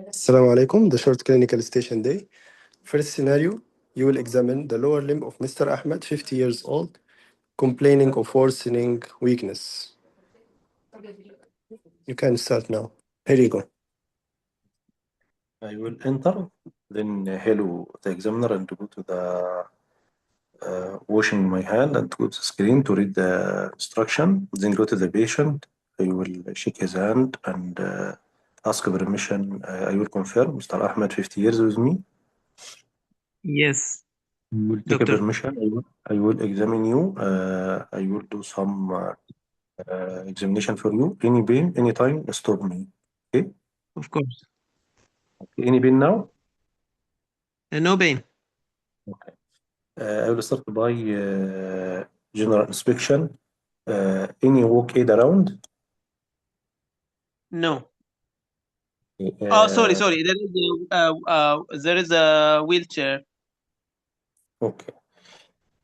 Assalamu alaikum, the short clinical station day. First scenario, you will examine the lower limb of Mr. Ahmed, 50 years old, complaining of worsening weakness. You can start now. Here you go. I will enter, then hello the examiner and go to the washing my hand and go to the screen to read the instruction. Then go to the patient. I will shake his hand and ask permission. I will confirm Mr. Ahmed 50 years with me. Yes, I will take a doctor. permission. I will examine you. I will do some examination for you. Any pain, anytime, stop me. Okay? Of course. Okay. Any pain now? No pain. Okay. I will start by general inspection. Any walk aid around? No. Okay, Oh, sorry. There is a wheelchair. Okay.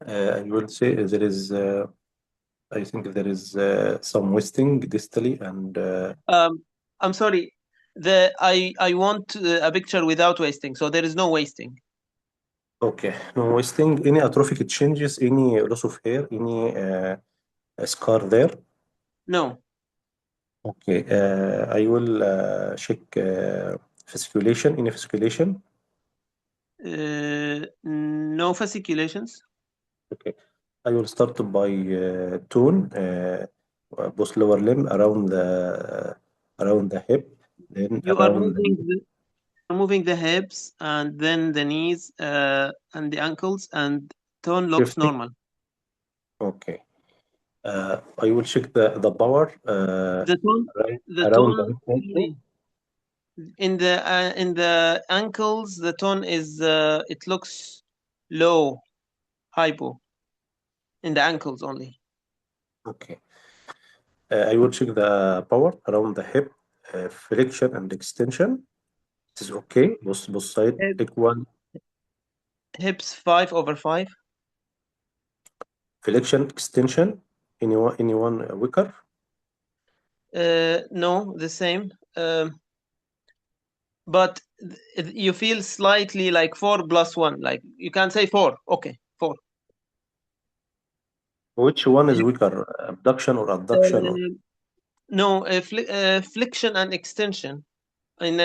I will say there is, I think there is some wasting distally and. I'm sorry. I want a picture without wasting, so there is no wasting. Okay, no wasting. Any atrophic changes? Any loss of hair? Any scar there? No. Okay, I will check fasciculation. Any fasciculation? No fasciculations. Okay, I will start by tone, both lower limb around the hip, then You are around moving the hips and then the knees and the ankles, and tone looks shifting. normal. Okay, I will check the power The tone around the hip also. in the ankles, the tone is it looks low, hypo. In the ankles only. Okay, I will check the power around the hip, flexion and extension. This is okay. Both side equal. Hips 5/5. Flexion, extension. Anyone weaker? No, the same. But you feel slightly like 4+1. Like you can say 4. Okay, 4. Which one is weaker, abduction or adduction? No, flexion and extension in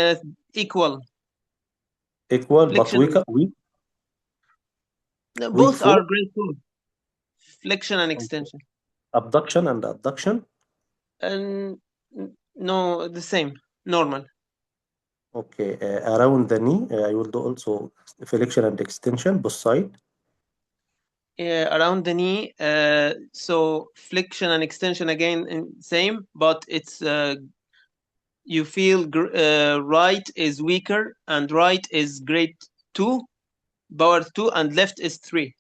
equal. Equal, but Flexion. weak. No, Weak both 4. are grade 4. Flexion and extension. Abduction and adduction? And no, the same. Normal. Okay, around the knee, I will do also flexion and extension, both side. Around the knee, so flexion and extension again, same, but it's you feel right is weaker and right is grade 2, power 2, and left is 3.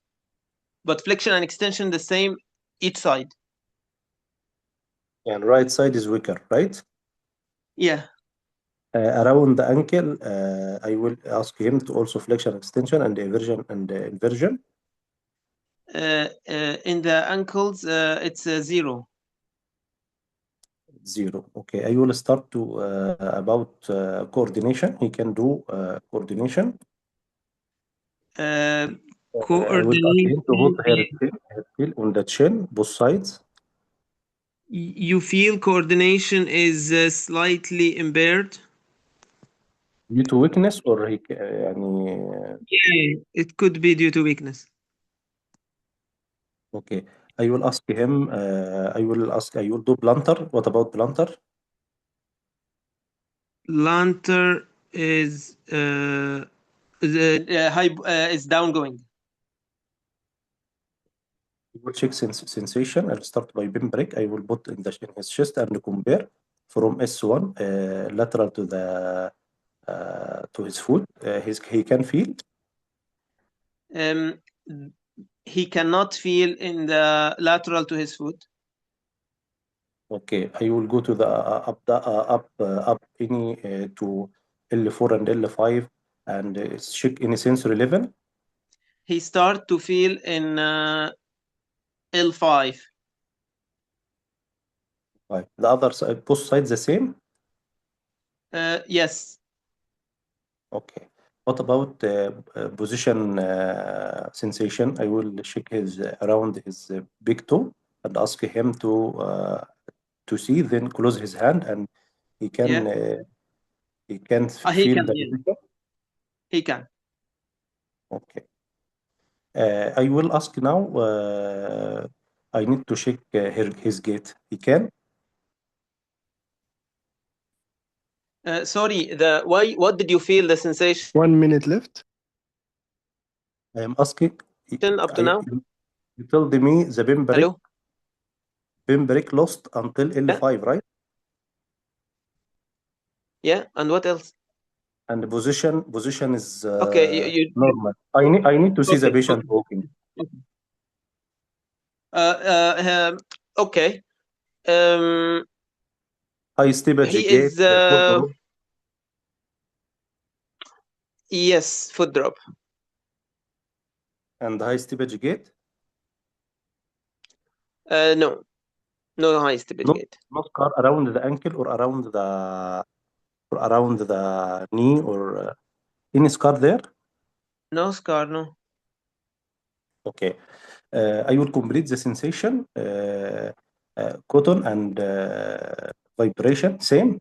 But flexion and extension the same each side. And right side is weaker, right? Yeah. Around the ankle, I will ask him to also flexion, extension, and inversion inversion. In the ankles, it's 0. 0. Okay, I will start to about coordination. He can do coordination. I will ask him to put her heel on the chin, both sides. You feel coordination is slightly impaired? Due to weakness or Yeah, it could be due to weakness. Okay, I will ask him. I will do plantar. What about plantar? Plantar is is downgoing. We will check sensation. I'll start by pin break. I will put in his chest and compare from S1 lateral to the to his foot. He can feel. He cannot feel in the lateral to his foot. Okay, I will go to the up any to L4 and L5 and check any sensory level. He start to feel in L5. Right. The other side, both sides the same. Yes. Okay. What about position sensation? I will check his around his big toe and ask him to see, then close his hand, and he can Yeah. he can He feel can. the Yeah. position. He can. Okay. I will ask now. I need to check his gait. He can. Sorry. Why? What did you feel? The sensation 1 minute left. I am asking. up to now? You told me the Hello. pin break lost until L5, right? Yeah. And what else? And the position is Okay. normal. I need to see the Okay. patient walking. Okay. Um. High steppage He gait, is. foot drop, Yes. Foot drop. and high steppage gait. No. No high steppage No, gait. no scar around the ankle or around the knee or any scar there. No scar. No. Okay. I will complete the sensation. Cotton and vibration, same.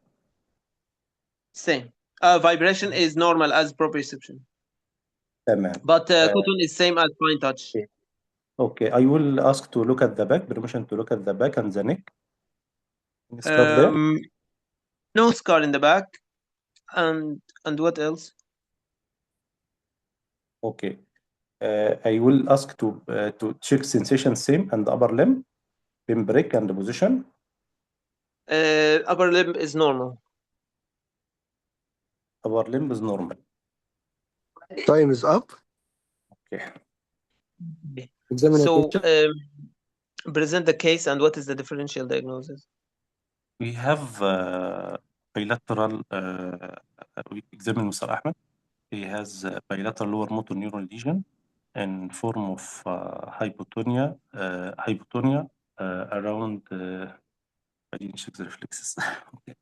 Same. Vibration is normal as proprioception, تمام. but cotton is same as fine touch. Okay. Okay. I will ask to look at the back. Permission to look at the back and the neck. Any scar there? No scar in the back. And what else? Okay. I will ask to check sensation same and upper limb, pin break and position. Upper limb is normal. Upper limb is normal. Time is up. Okay. Examine the So patient. present the case and what is the differential diagnosis? We have bilateral. We examine Mr. Ahmed. He has bilateral lower motor neuron lesion in form of hypotonia around. I didn't check the reflexes. Okay.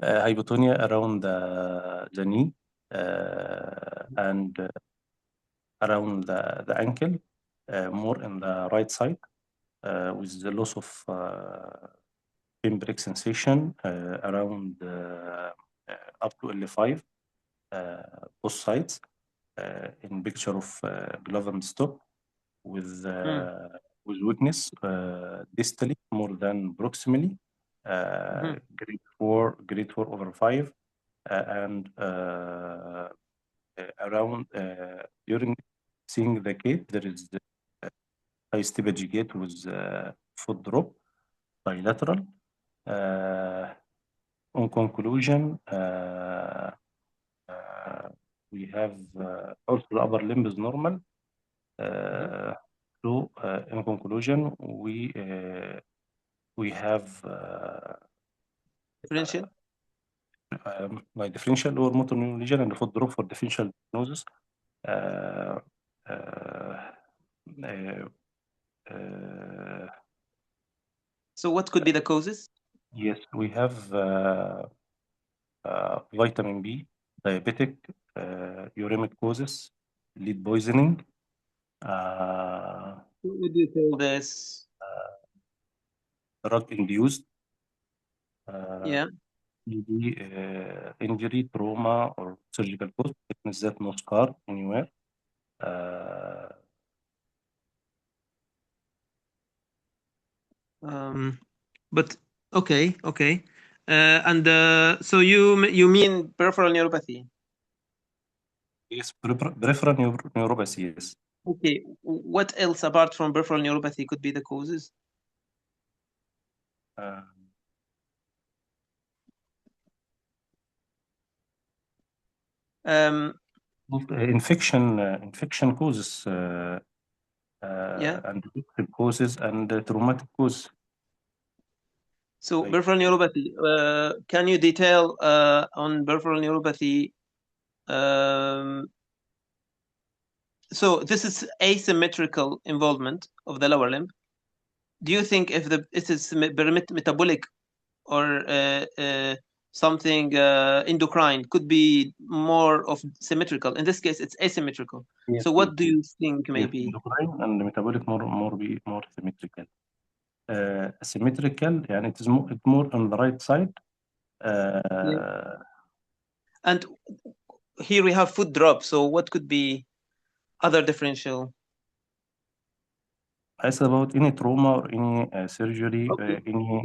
Hypotonia around the knee and around the ankle, more in the right side, with the loss of pin break sensation around up to L5, both sides, in picture of glove and stop, with weakness distally more than proximally, grade 4 over 5, and around during seeing the gait, there is high steppage gait with foot drop, bilateral. On conclusion, we have also the upper limb is normal. So in conclusion, we have Differential? my differential lower motor neuron lesion and the foot drop for differential diagnosis. Uh, So what could be the causes? Yes, we have vitamin B, diabetic, uremic causes, lead poisoning. What would you call this? Drug induced. Yeah. Maybe injury, trauma, or surgical cause. Thickness that no scar anywhere. But okay. And so you mean peripheral neuropathy? Yes, peripheral neuropathy. Yes. Okay. What else apart from peripheral neuropathy could be the causes? Infection causes Yeah. and infective causes and traumatic causes. So Like, peripheral neuropathy. Can you detail on peripheral neuropathy? So this is asymmetrical involvement of the lower limb. Do you think if it is metabolic or something endocrine, could be more of symmetrical. In this case, it's asymmetrical. Yes, So what do you think yes, maybe? endocrine and metabolic more symmetrical. Symmetrical, and it is more on the right side. And here we have foot drop. So what could be other differential? It's about any trauma or any surgery, Okay. any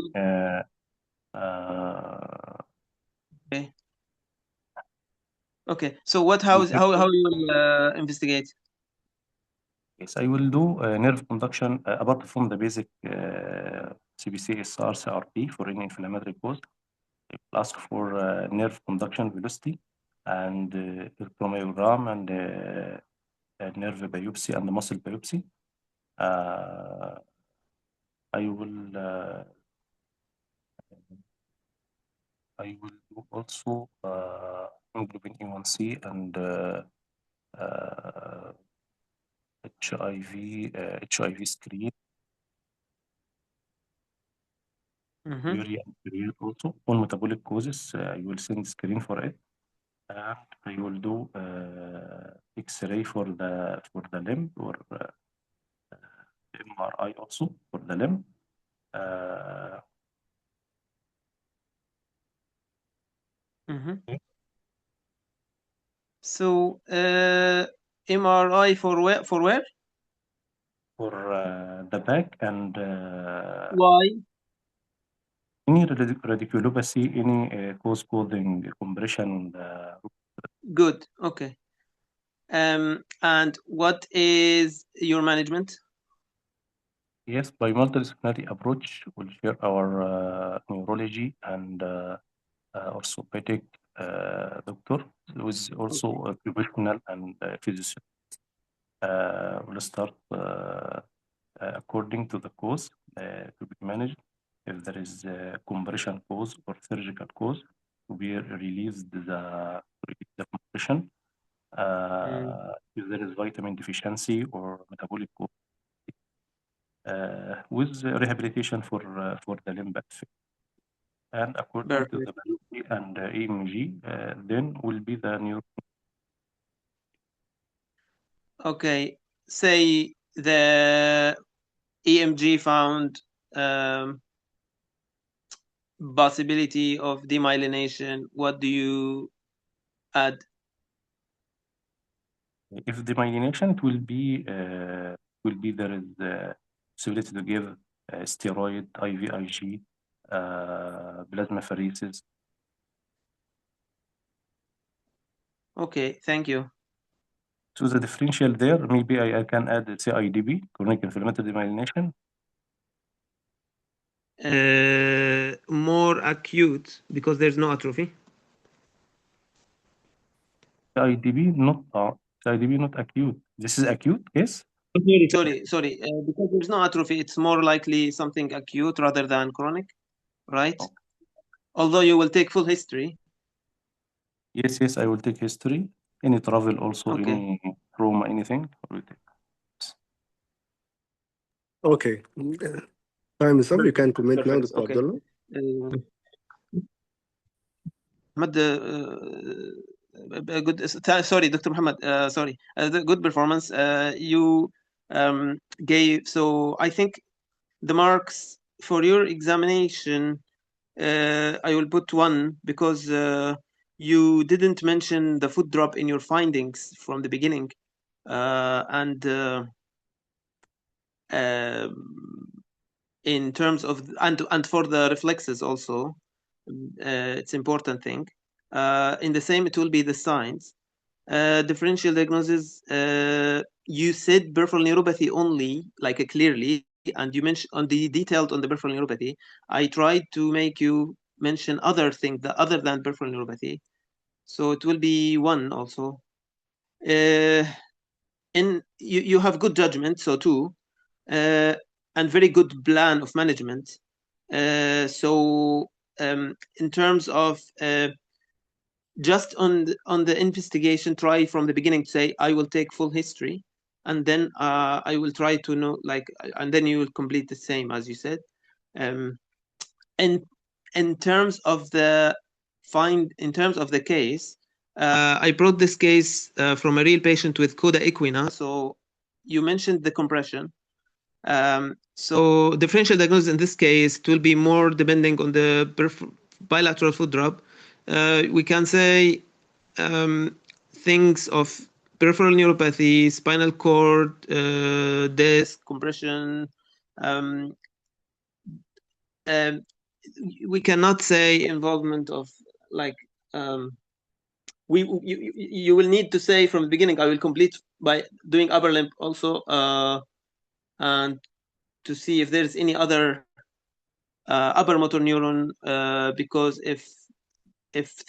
Okay. Okay. So how you will investigate? yes, I will do nerve conduction apart from the basic CBC, SR, CRP for any inflammatory cause. I will ask for nerve conduction velocity and electromyogram and nerve biopsy and muscle biopsy. I will do also hemoglobin A1C and HIV screen, urea and creatinine also. All metabolic causes, I will send screen for it. And I will do X-ray for the limb or MRI also for the limb. So MRI for where? For where? For the back and Why? any radiculopathy, any cause causing compression. Good. Okay. And what is your management? Yes, by multidisciplinary approach, we'll share our neurology and orthopedic doctor, who is also a professional and physician. We'll start according to the cause to be managed. If there is a compression cause or surgical cause, we release the compression. If there is vitamin deficiency or metabolic cause, with rehabilitation for the limb effect. And according to the biopsy and EMG, then will be the new. Okay. Say the EMG found possibility of demyelination. What do you add? If demyelination, it will be there is possibility to give steroid, IVIG, plasmapheresis. Okay, thank you. So the differential there, maybe I can add CIDP, chronic inflammatory demyelination. More acute because there's no atrophy. CIDP not acute. This is acute, yes? Sorry. Because there's no atrophy, it's more likely something acute rather than chronic, right? Oh. Although you will take full history. Yes, I will take history. Any travel also, Okay. any trauma, anything. I will take. Okay. Time is up. You can comment now, Dr. Okay. Abdullah. Ahmed, good. Sorry, Dr. Muhammad. Sorry, the good performance. You gave. So I think the marks for your examination, I will put 1 because you didn't mention the foot drop in your findings from the beginning, and in terms of and for the reflexes also, it's important thing. In the same, it will be the signs. Differential diagnosis. You said peripheral neuropathy only, like clearly, and you mentioned on the detailed on the peripheral neuropathy. I tried to make you mention other things other than peripheral neuropathy, so it will be 1 also. You have good judgment, so 2, and very good plan of management. So in terms of just on the investigation, try from the beginning to say I will take full history, and then I will try to know, like, and then you will complete the same as you said. And in terms of the find in terms of the case, I brought this case from a real patient with coda equina. So you mentioned the compression. So differential diagnosis in this case, it will be more depending on the bilateral foot drop. We can say things of peripheral neuropathy, spinal cord, disc, compression. We cannot say involvement of like you will need to say from the beginning. I will complete by doing upper limb also, and to see if there's any other upper motor neuron, because if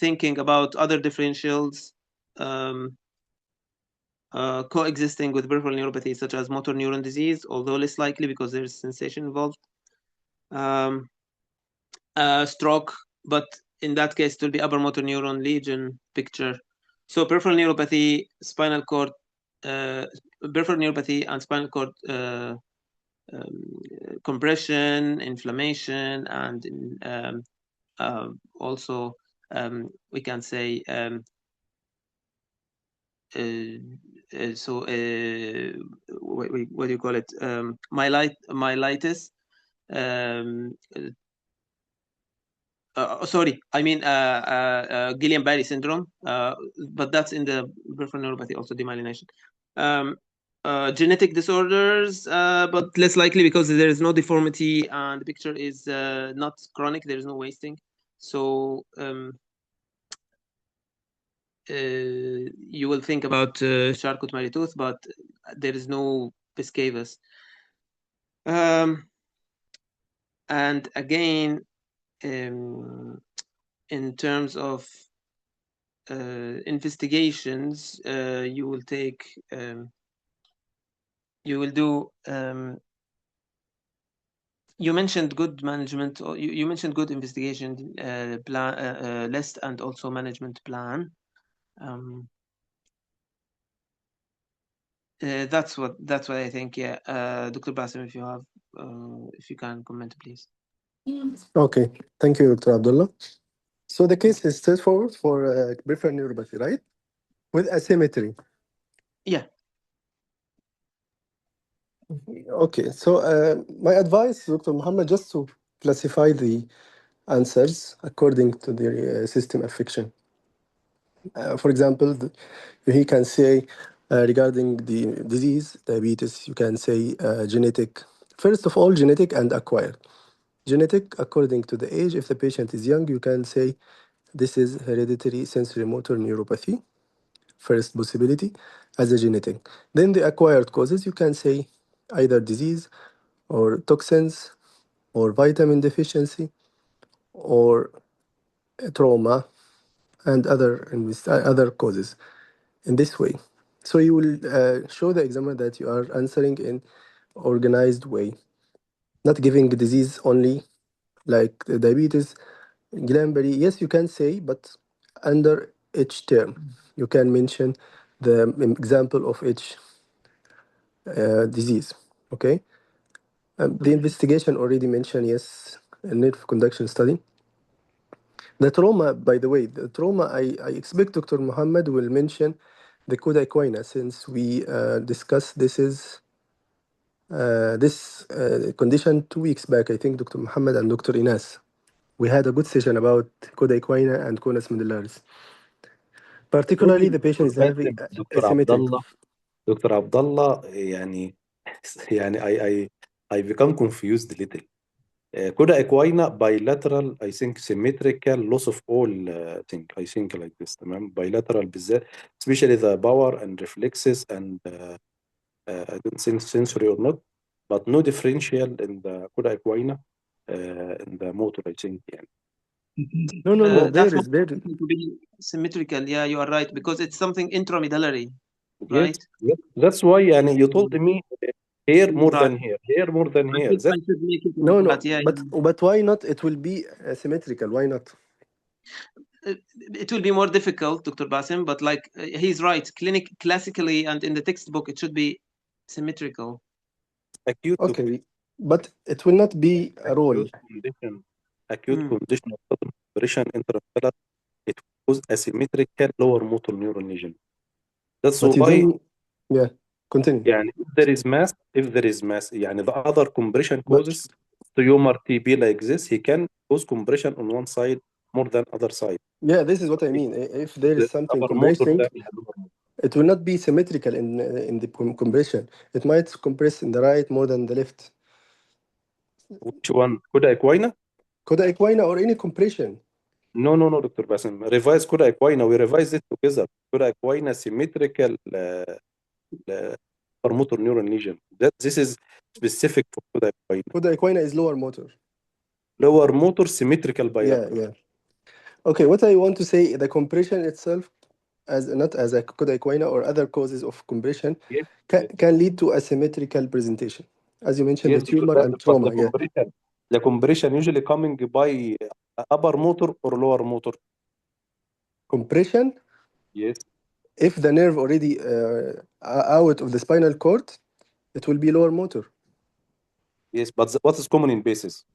thinking about other differentials coexisting with peripheral neuropathy such as motor neuron disease, although less likely because there's sensation involved, stroke, but in that case it will be upper motor neuron lesion picture. So peripheral neuropathy, spinal cord, peripheral neuropathy and spinal cord compression, inflammation, and also we can say what do you call it? Myelitis. Sorry, I mean Guillain-Barré syndrome, but that's in the peripheral neuropathy, also demyelination. Genetic disorders, but less likely because there is no deformity and the picture is not chronic, there is no wasting. So you will think about Charcot-Marie-Tooth, but there is no Piscavus. And again, in terms of investigations, you will take, you will do, you mentioned good management, or you mentioned good investigation plan, list, and also management plan. That's what I think. Yeah, Dr. Basim, if you have, if you can comment, please. Okay, thank you, Dr. Abdullah. So the case is straightforward for peripheral neuropathy, right? With asymmetry. Yeah. Okay, so my advice, Dr. Muhammad, just to classify the answers according to the system affection. For example, he can say regarding the disease, diabetes, you can say genetic. First of all, genetic and acquired. Genetic, according to the age, if the patient is young, you can say this is hereditary sensory motor neuropathy, first possibility, as a genetic. Then the acquired causes, you can say either disease or toxins or vitamin deficiency or trauma and other causes in this way. So you will show the examiner that you are answering in organized way, not giving disease only like diabetes, Guillain-Barré. Yes, you can say, but under each term, you can mention the example of each disease. Okay. The investigation already mentioned, yes, a nerve conduction study. The trauma, by the way, the trauma, I expect Dr. Muhammad will mention the coda equina, since we discussed this condition 2 weeks back, I think, Dr. Muhammad and Dr. Inas. We had a good session about coda equina and conus medullaris. Particularly, the patient is having دكتور عبد asymmetric. الله دكتور عبد الله يعني I become confused a little. Coda equina bilateral, I think symmetrical loss of all thing. I think like this تمام bilateral بالذات, especially the power and reflexes and I don't think sensory or not, but no differential in the coda equina in the motor, I think يعني. No, That's there is there. to be symmetrical. Yeah, you are right, because it's something intramedullary, Yes, right? yes, that's why يعني you told me here more Right. than here, here more than here. I That should make it No, like that. Yeah, but why not? It will be symmetrical. Why not? it will be more difficult, Dr. Basim, but like he's right. Classically and in the textbook, it should be symmetrical. acute Okay, but it will not be a role. condition, acute condition of sudden compression intramedullary cause asymmetrical lower motor neuron lesion. That's But you why don't. Yeah, continue. يعني if there is mass يعني the other compression But causes tumor TB like this, he can cause compression on one side more than other side. yeah, this is what I mean. If there is The something upper motor compressing, ده lower motor. it will not be symmetrical in the compression. It might compress in the right more than the left. Which one? كودا equina? Coda equina or any compression. No, Dr. Basim. Revise كودا equina. We revise it together. كودا equina symmetrical upper motor neuron lesion. This is specific for كودا equina. Coda equina is lower motor. Lower motor symmetrical Yeah, bilateral. yeah. Okay, what I want to say, the compression itself, as not as a coda equina or other causes of compression, Yes, can lead to asymmetrical presentation. As you mentioned, yes, the tumor and but trauma. Yeah. the compression usually coming by upper motor or lower motor. Compression, Yes, if the nerve already out of the spinal cord, it will be lower motor. yes, but what is common in bases?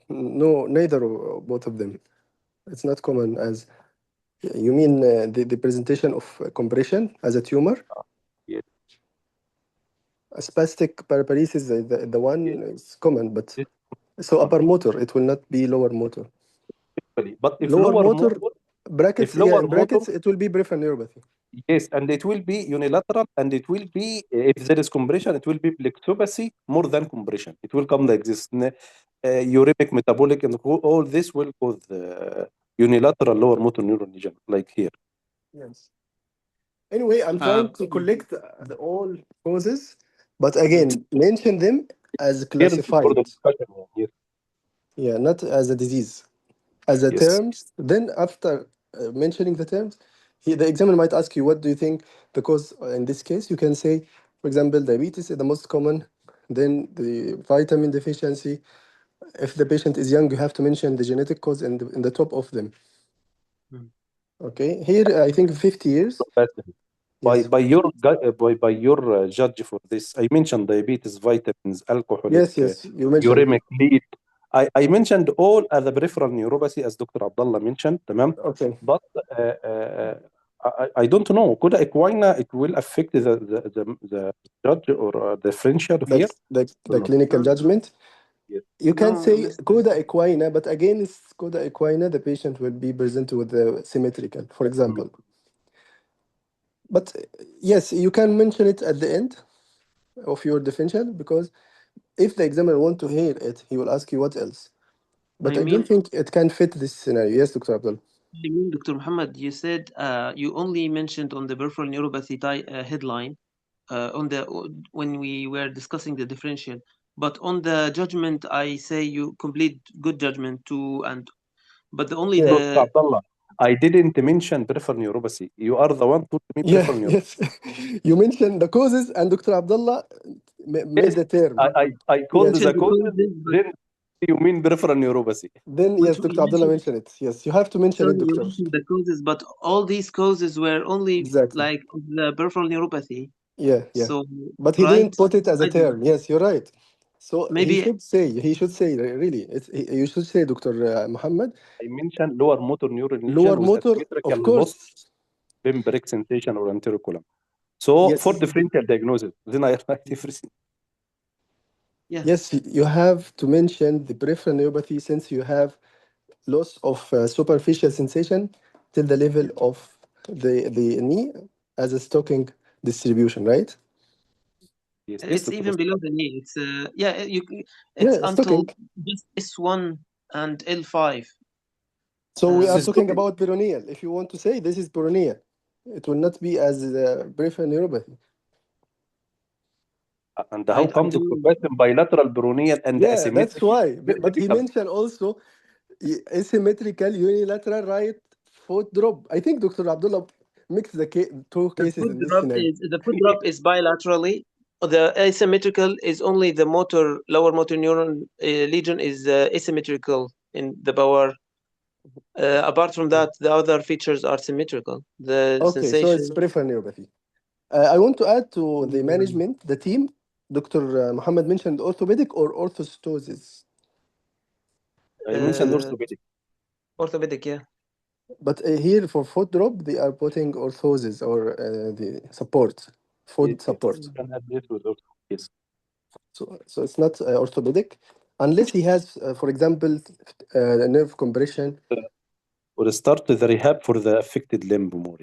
No, neither of both of them. It's not common as you mean the presentation of compression as a tumor. Yes, A spastic paraparesis, the one yes, is common, but yes. so upper motor, it will not be lower motor. But if Lower lower motor, motor, brackets, if yeah, lower in motor, brackets, it will be peripheral neuropathy. yes, and it will be unilateral, and it will be, if there is compression, it will be plexopathy more than compression. It will come like this. Uremic, metabolic, and all this will cause unilateral lower motor neuron lesion, like here. Yes. Anyway, I'm trying to collect all causes, but again, mention them as Here for classified. the discussion. Yes, Yeah, not as a disease. As a yes, terms, then after mentioning the terms, the examiner might ask you, what do you think the cause in this case? You can say, for example, diabetes is the most common, then the vitamin deficiency. If the patient is young, you have to mention the genetic cause in the top of them. Okay, here I think 50 years. By Yes, by your judge for this, I mentioned diabetes, vitamins, alcoholic, yes, you mentioned. uremic, lead. I mentioned all as a peripheral neuropathy, as Dr. Abdullah mentioned, تمام. Okay, But I don't know. Could equina it will affect the judge or differential here? the clinical judgment. Yes. You can No, say Mr. coda equina, but against coda equina, the patient will be presented with the symmetrical, for example. But yes, you can mention it at the end of your differential, because if the examiner want to hear it, he will ask you what else. But I I don't mean, think it can fit this scenario. Yes, Dr. Abdul. I mean, Dr. Muhammad, you said you only mentioned on the peripheral neuropathy headline on the when we were discussing the differential, but on the judgment, I say you complete good judgment too, and but the only Yeah. the Dr. Abdullah, I didn't mention peripheral neuropathy. You are the one told me Yeah, peripheral neuropathy. yes. You mentioned the causes, and Dr. Abdullah made Yes, the term. I called Yes. the mentioned the causes, causes, but then you mean peripheral neuropathy. Then yes, we Dr. Abdullah mentioned, mentioned it. Yes, you have to mention sorry, it, you Doctor. mentioned the causes, but all these causes were only Exactly. like the peripheral neuropathy. Yeah. So But he right, didn't put it as a I don't term. Yes, you're right. So maybe he should say really. You should say, Dr. Muhammad, I mentioned lower motor neuron lesion lower with motor, asymmetrical of loss, course. limbric sensation or anterior column. So Yes. for differential diagnosis, then I write everything. yes. Yes, you have to mention the peripheral neuropathy, since you have loss of superficial sensation till the level of the knee as a stocking distribution, right? Yes, It's Dr. even Basim. below the knee. It's it's Yeah, until stocking. just S1 and L5. So we This are is talking about peroneal. If you want to say this is peroneal, it will not be as peripheral neuropathy. and how I come Dr. don't. Basim bilateral peroneal and Yeah, that's asymmetrical? why. Very But he difficult. mentioned also asymmetrical unilateral right foot drop. I think Dr. Abdullah mixed the two cases in this scenario. The foot drop is bilaterally. The asymmetrical is only the lower motor neuron lesion is asymmetrical in the bowel. Apart from that, the other features are symmetrical. The Okay, so sensation. it's peripheral neuropathy. I want to add to the management, the team. Dr. Muhammad mentioned orthopedic or orthostosis. I mentioned Uh, orthopedic. orthopedic, yeah. But here for foot drop, they are putting orthosis or the support, foot Yes, support. you can add this with also. Yes. So it's not orthopedic unless he has, for example, nerve compression. We'll start the rehab for the affected limb more.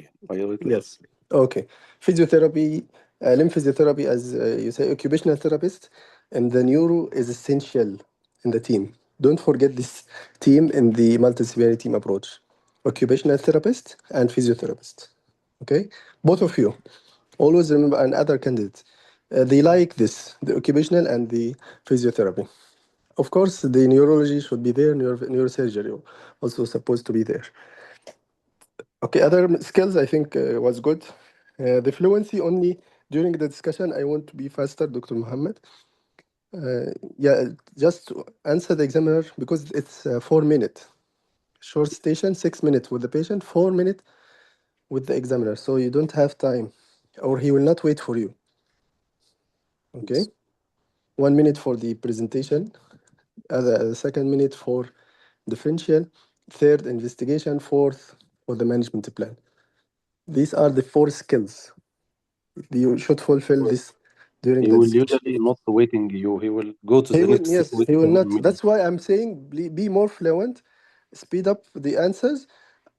Yes. Okay. Physiotherapy, limb physiotherapy, as you say, occupational therapist, and the neuro is essential in the team. Don't forget this team in the multidisciplinary team approach. Occupational therapist and physiotherapist. Okay? Both of you. Always remember, and other candidates. They like this, the occupational and the physiotherapy. Of course, the neurology should be there, neurosurgery also supposed to be there. Okay, other skills I think was good. The fluency only during the discussion, I want to be faster, Dr. Muhammad. Yeah, just answer the examiner because it's 4 minutes. Short station, 6 minutes with the patient, 4 minutes with the examiner. So you don't have time or he will not wait for you. Okay. 1 minute for the presentation, the second minute for differential, third investigation, fourth for the management plan. These are the 4 skills. You should fulfill this during He the will discussion. usually not waiting you. He will go to He the will, next yes, he will question not. immediately. That's why I'm saying be more fluent, speed up the answers.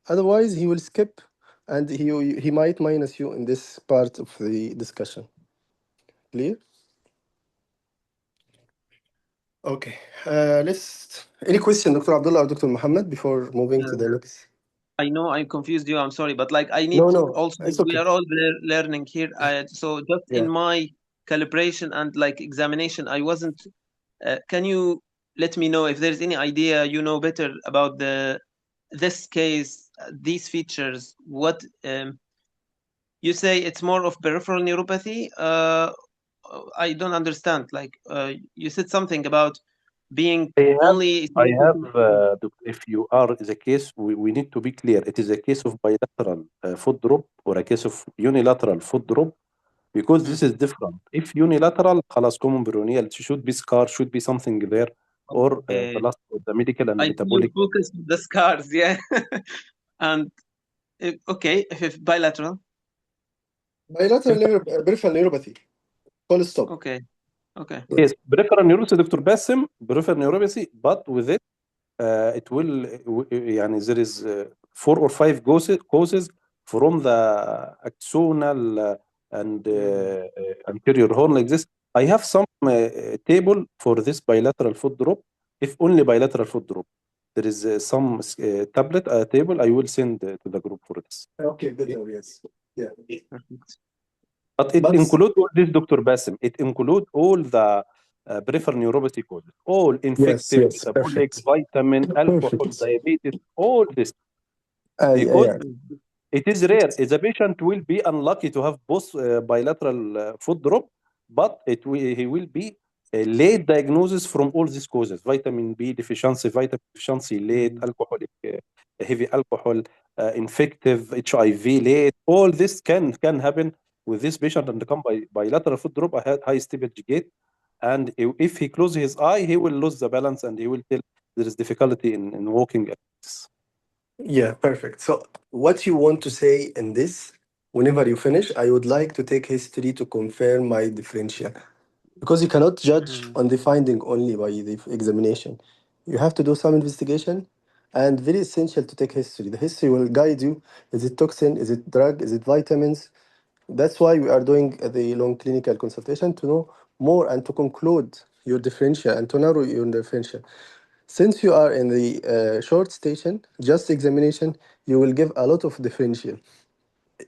Otherwise, he will skip and he might minus you in this part of the discussion. Clear? Okay. Let's. Any question, Dr. Abdullah or Dr. Muhammad, before moving to the next? I know I confused you. I'm sorry, but like I No, need no, also it's we okay. are all learning here. So just in Yeah. my calibration and like examination, I wasn't. Can you let me know if there's any idea you know better about this case, these features? What you say it's more of peripheral neuropathy? I don't understand. Like you said something about being only. If you are the case, we need to be clear. It is a case of bilateral foot drop or a case of unilateral foot drop because this is different. If unilateral, خلاص common peroneal, it should be scar, should be something there, or the Okay. last, the medical and I see you metabolic. focus on the scars, yeah. And okay, if bilateral, Bilateral peripheral neuropathy. Full stop. okay, okay. Yes, peripheral neuropathy, Dr. Bassem, peripheral neuropathy, but with it, it will, يعني there is 4 or 5 causes from the axonal and anterior horn like this. I have some table for this bilateral foot drop, if only bilateral foot drop. There is some tablet table I will send to the group for this. Okay, better, yes. Yeah. Perfect. But it But includes all this, Dr. Bassem. It includes all the peripheral neuropathy causes, all yes, infective, yes, metabolic, perfect. vitamin, alcohol, Perfect. diabetes, all this. Yeah, Because yeah. it is rare. The patient will be unlucky to have both bilateral foot drop, but he will be a late diagnosis from all these causes: vitamin B deficiency, vitamin deficiency late, alcoholic, heavy alcohol, infective, HIV late. All this can happen with this patient and come by bilateral foot drop, a high steppage gait. And if he closes his eye, he will lose the balance and he will tell there is difficulty in walking. Yeah, perfect. So, what you want to say in this, whenever you finish, I would like to take history to confirm my differential. Because you cannot judge on the finding only by the examination. You have to do some investigation and very essential to take history. The history will guide you. Is it toxin? Is it drug? Is it vitamins? That's why we are doing the long clinical consultation to know more and to conclude your differential and to narrow your differential. Since you are in the short station, just examination, you will give a lot of differential.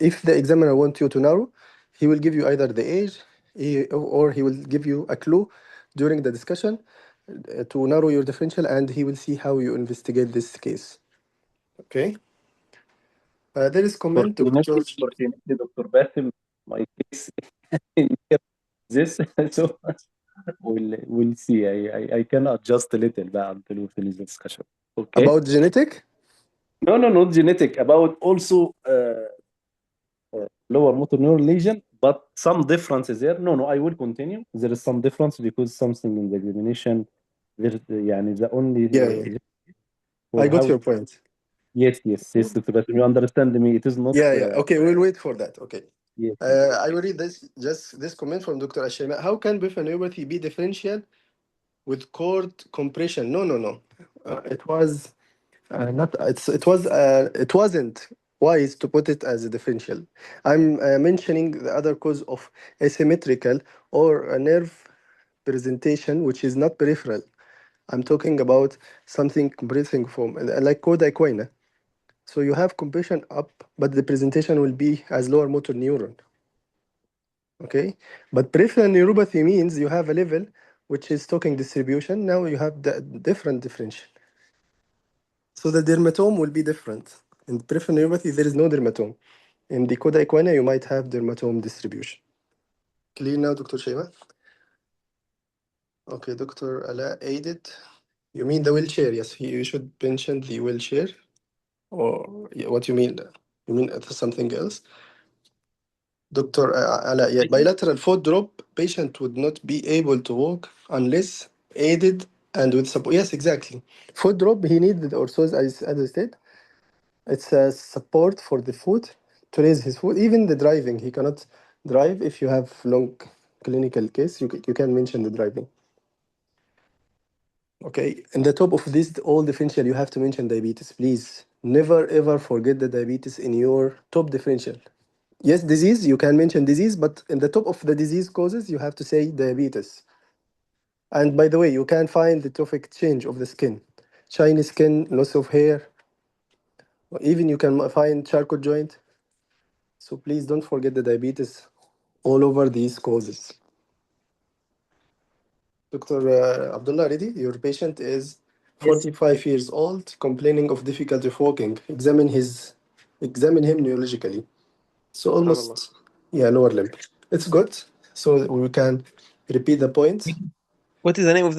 If the examiner wants you to narrow, he will give you either the age or he will give you a clue during the discussion to narrow your differential and he will see how you investigate this case. Okay. There is comment, Dr. Fortunately, Dr. Bassem, my case this, so we'll see. I can adjust a little bit until we finish the discussion. Okay. About genetic. No, not genetic. About also lower motor neuron lesion, but some differences there. No, I will continue. There is some difference because something in the examination. There's يعني the only Yeah, yeah. for I got how your point. Yes, Dr. Basim, you understand me. It is not. Yeah. Okay, we'll wait for that. Okay. Yes. I will read this comment from Dr. Ashima. How can peripheral neuropathy be differential with cord compression? No. It was not. It wasn't wise to put it as a differential. I'm mentioning the other cause of asymmetrical or a nerve presentation, which is not peripheral. I'm talking about something compressing from like coda equina. So you have compression up, but the presentation will be as lower motor neuron. Okay, but peripheral neuropathy means you have a level which is talking distribution. Now you have the different differential. So the dermatome will be different. In peripheral neuropathy, there is no dermatome. In the coda equina, you might have dermatome distribution. Clear now, Dr. Shema? Okay, Dr. Ala aided. You mean the wheelchair? Yes, you should mention the wheelchair. Or yeah, what you mean? You mean something else? Dr. Ala, yeah, bilateral foot drop, patient would not be able to walk unless aided and with support. Yes, exactly. Foot drop, he needed orthos, as I said. It's a support for the foot to raise his foot. Even the driving, he cannot drive. If you have long clinical case, you can mention the driving. Okay, in the top of this all differential, you have to mention diabetes. Please, never ever forget the diabetes in your top differential. Yes, disease, you can mention disease, but in the top of the disease causes, you have to say diabetes. And by the way, you can find the trophic change of the skin, shiny skin, loss of hair, or even you can find charcot joint. So please don't forget the diabetes all over these causes. Dr. Abdullah Reddy, your patient is Yes. 45 years old, complaining of difficulty of walking. Examine him neurologically. So almost, yeah, lower limb. It's good. So we can repeat the points. What is the name of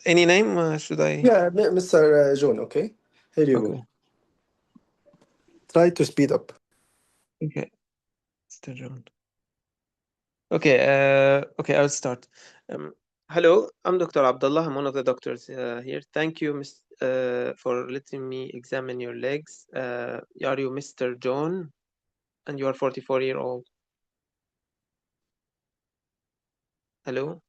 any name? Should I? Yeah, Mr. John, okay? Here you Okay. go. Try to speed up. Okay. Mr. John. Okay. Okay, I'll start. Hello, I'm Dr. Abdullah. I'm one of the doctors here. Thank you, for letting me examine your legs. Are you Mr. John? And you are 44-year-old. Hello?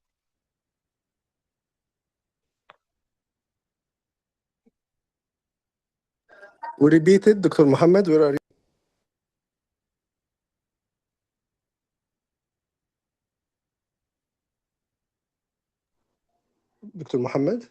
We repeat it, Dr. Muhammad, where are you? Dr. Muhammad?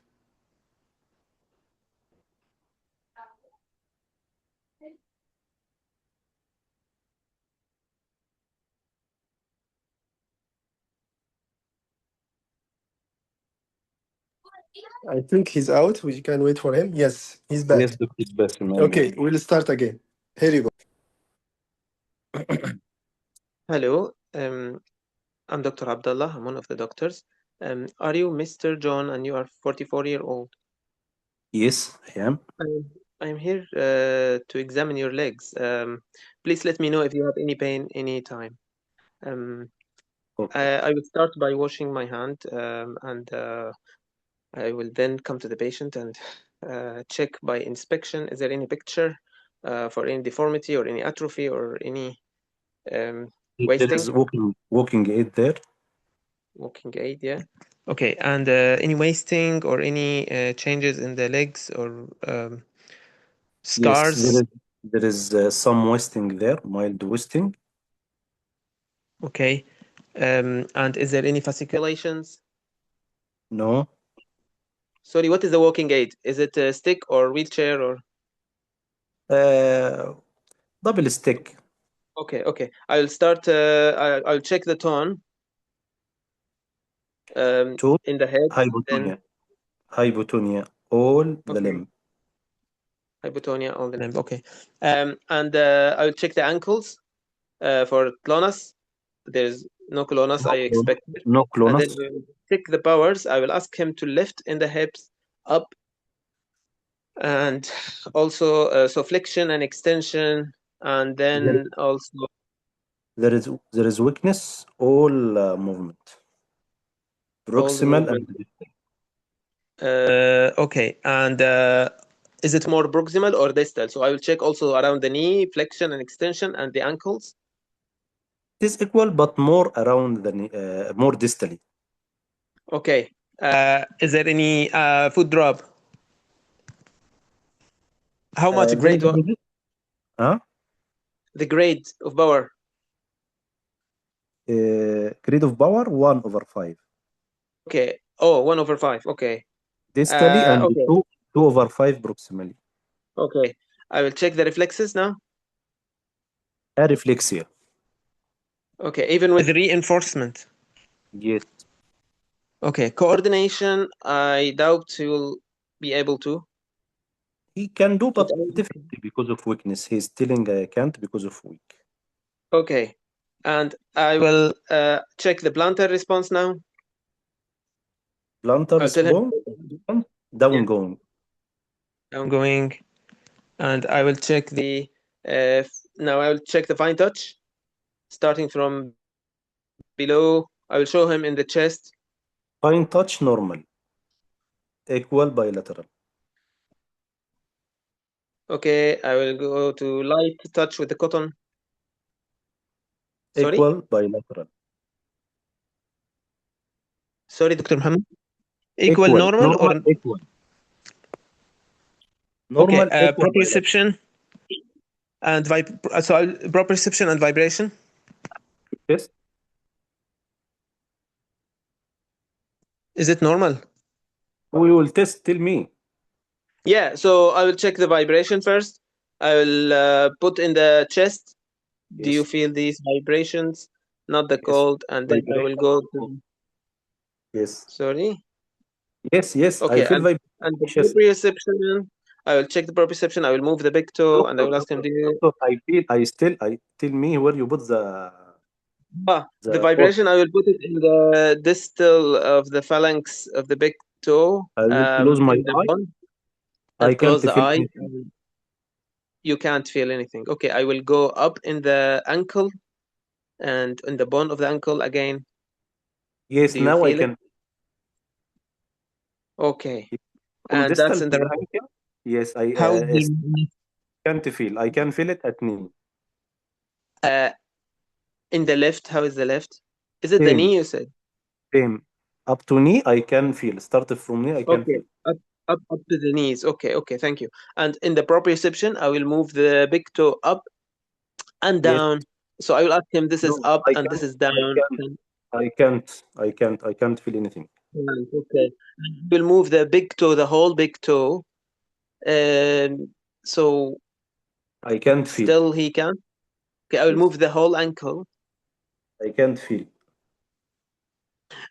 I think he's out. We can wait for him. Yes, he's back. Yes, Dr. Basim, I'm Okay, here. we'll start again. Here you go. Hello. I'm Dr. Abdullah. I'm one of the doctors. Are you Mr. John and you are 44-year-old? Yes, I am. I'm here to examine your legs. Please let me know if you have any pain anytime. Okay. I will start by washing my hand and I will then come to the patient and check by inspection. Is there any picture for any deformity or any atrophy or any There wasting? is walking aid there. Walking aid, yeah. Okay, and any wasting or any changes in the legs or Yes, scars? there is some wasting there, mild wasting. Okay. And is there any fasciculations? No. Sorry, what is the walking aid? Is it a stick or wheelchair or? Double stick. Okay. I'll start. I'll check the tone Two, in the head. Then hypotonia, all the okay, limb. hypotonia on the limb. Okay. And I'll check the ankles for clonus. There's no clonus, I expect. No And then clonus. we'll check the powers. I will ask him to lift in the hips up and also so flexion and extension, and There, then also there is weakness, all movement. all the Proximal and movement. Okay, and Is it more proximal or distal? So I will check also around the knee, flexion and extension, and the ankles. It is equal, but more around the more distally. Okay. Is there any foot drop? How much There grade? is huh? The grade of Bauer? Grade of power 1/5. Okay. Oh, 1/5. Okay. Distally and Okay. 2/5 proximally. Okay. I will check the reflexes now. Areflexia. Okay. Even with reinforcement. Yes. Okay. Coordination, I doubt he will be able to. He can do, but difficulty because of weakness. He's telling I can't because of weak. Okay. And I will check the plantar response now. Plantar I'll tell him response, down going. I'm going, and I will check the now I will check the fine touch, starting from below. I will show him in the chest. Fine touch normal. Equal bilateral. Okay, I will go to light touch with the cotton. Sorry? Equal bilateral. Sorry, Dr. Muhammad. Equal normal or equal. Normal okay, equal bilateral. proprioception and proprioception and vibration. Yes. Is it normal? We will test. Tell me. Yeah, so I will check the vibration first. I will put in the chest. Do you Yes. feel these vibrations? Not the Yes. cold, and then I will go to. Yes. Sorry. Yes. Yes. Okay, I feel and the vibration. proprioception. I will check the proprioception. I will move the big toe, and I will ask him, "Do you?" Doctor, I tell me where you put The the vibration. I will put it in the distal of the phalanx of the big toe, I will close my in the eye. bone, I and can't close the feel eye. anything. You can't feel anything. Okay, I will go up in the ankle and in the bone of the ankle again. Yes, Do you now I feel it? can. Okay, From and distal that's to in the the right. ankle. Yes, How is yes, the can't feel. I can feel it at knee. uh in the left? How is the left? Is it the Same, knee you said? same. Up to knee, I can feel. Started from knee, I can Okay, feel. up to the knees. Okay, okay, thank you. And in the proprioception, I will move the big toe up and Yes. down. So I will ask him, this is No, up I and this can't. is down. I can't. I can't. I can't. I can't feel anything. Right, okay. We'll move the big toe, the whole big toe. So I can't feel. still he can. Okay, I will Yes. move the whole ankle. I can't feel.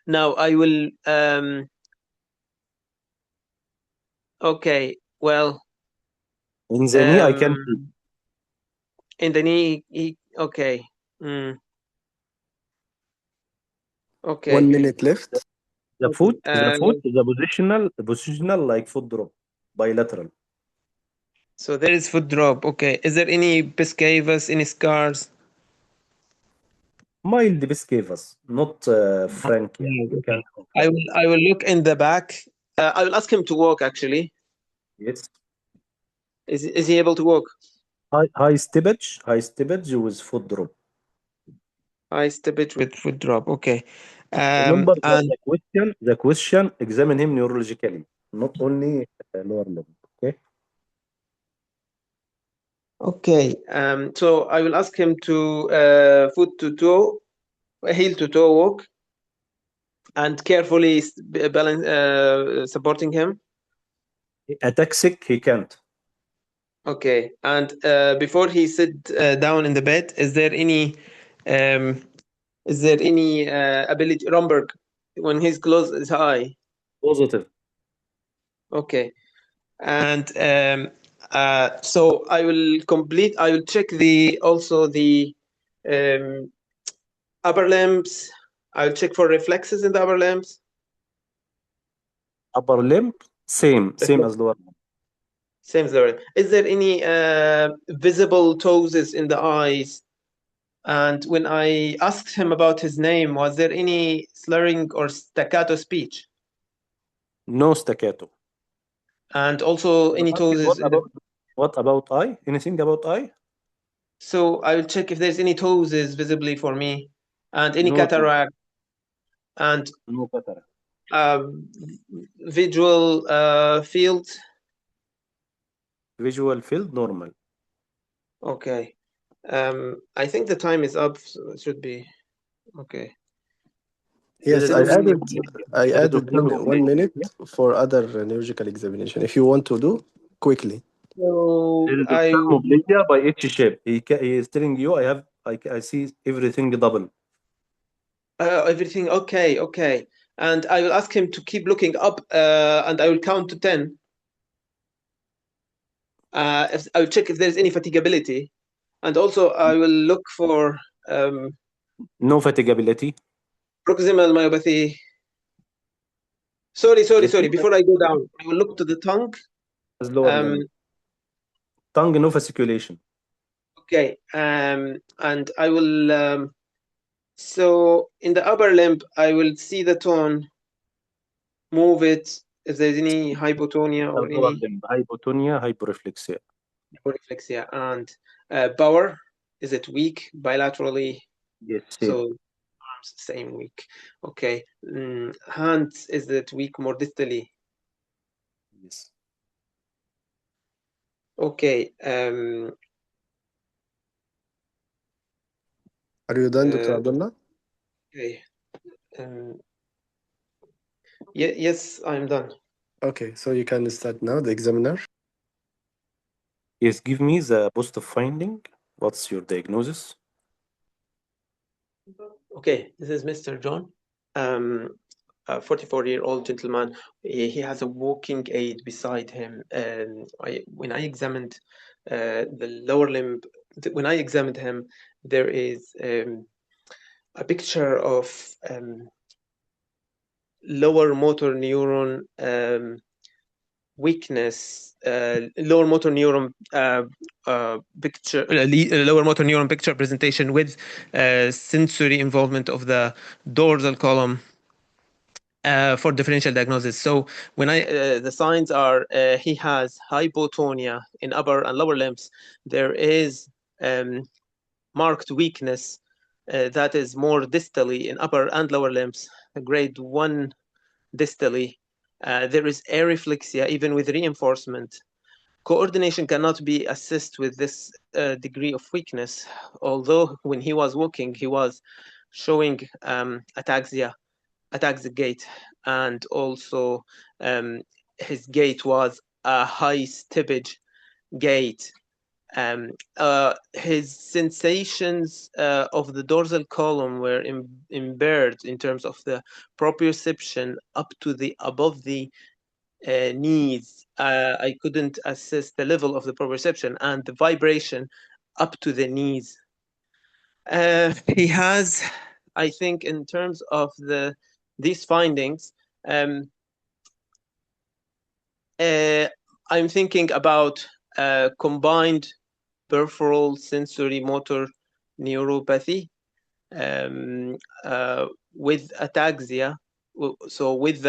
Now I will okay, well, In the knee, I can feel. in the knee, okay. Mm, okay. 1 minute left. The Okay. foot, the positional like foot drop, bilateral. So there is foot drop. Okay. Is there any piscavus, any scars? Mild biscavus, not frank. Yeah. You Okay. can't confirm. I will look in the back. I will ask him to walk actually. Yes. Is he able to walk? High steppage with foot drop. I step it with foot drop. Okay. Remember And the question, examine him neurologically, not only lower limb. Okay. okay. So I will ask him to foot to toe, heel to toe walk, and carefully balance, supporting him. Ataxic, he can't. Okay. And before he sit down in the bed, is there any ability Romberg when he's closed his eye? Positive. Okay. And so I will check also the upper limbs. I'll check for reflexes in the upper limbs. Upper limb, same as lower limb. Same as lower. Is there any visible ptosis in the eyes? And when I asked him about his name, was there any slurring or staccato speech? No staccato. And also any ptosis in the... What about eye? Anything about eye? So I will check if there's any ptosis visibly for me, and any No, cataract, and no cataract. visual field. Visual field normal. Okay. I think the time is up, so it should be okay. Yes, I added There is 1 minute for other neurological examination. If you want to do quickly. So is ophthalmoplegia by each shape. He is telling you I see everything double. Everything okay, okay. And I will ask him to keep looking up, and I will count to 10. I will check if there's any fatigability, and also I will look for No fatigability. proximal myopathy. Sorry. Before I go down, I will look to the tongue. As lower limb. Tongue, no fasciculation. Okay, and I will. So in the upper limb, I will see the tone, move it if there's any hypotonia or any hypotonia, hyporeflexia. Hyporeflexia. And power, is it weak bilaterally? Yes. So arms same weak. Okay. Hands, is it weak more distally? Yes. Okay. Are you done, Dr. Abdullah? Okay. Yes, I'm done. Okay, so you can start now, the examiner. Yes, give me the positive finding. What's your diagnosis? Okay, this is Mr. John, a 44-year-old gentleman. He has a walking aid beside him. When I examined the lower limb, when I examined him, there is a picture of lower motor neuron weakness, lower motor neuron picture, lower motor neuron picture presentation with sensory involvement of the dorsal column for differential diagnosis. So when the signs are he has hypotonia in upper and lower limbs, there is marked weakness that is more distally in upper and lower limbs, grade 1 distally. There is areflexia even with reinforcement. Coordination cannot be assessed with this degree of weakness, although when he was walking, he was showing ataxia gait, and also his gait was a high steppage gait. His sensations of the dorsal column were impaired in terms of the proprioception up to above the knees. I couldn't assess the level of the proprioception, and the vibration up to the knees. He has, I think, in terms of these findings, I'm thinking about combined peripheral sensory motor neuropathy with ataxia. So with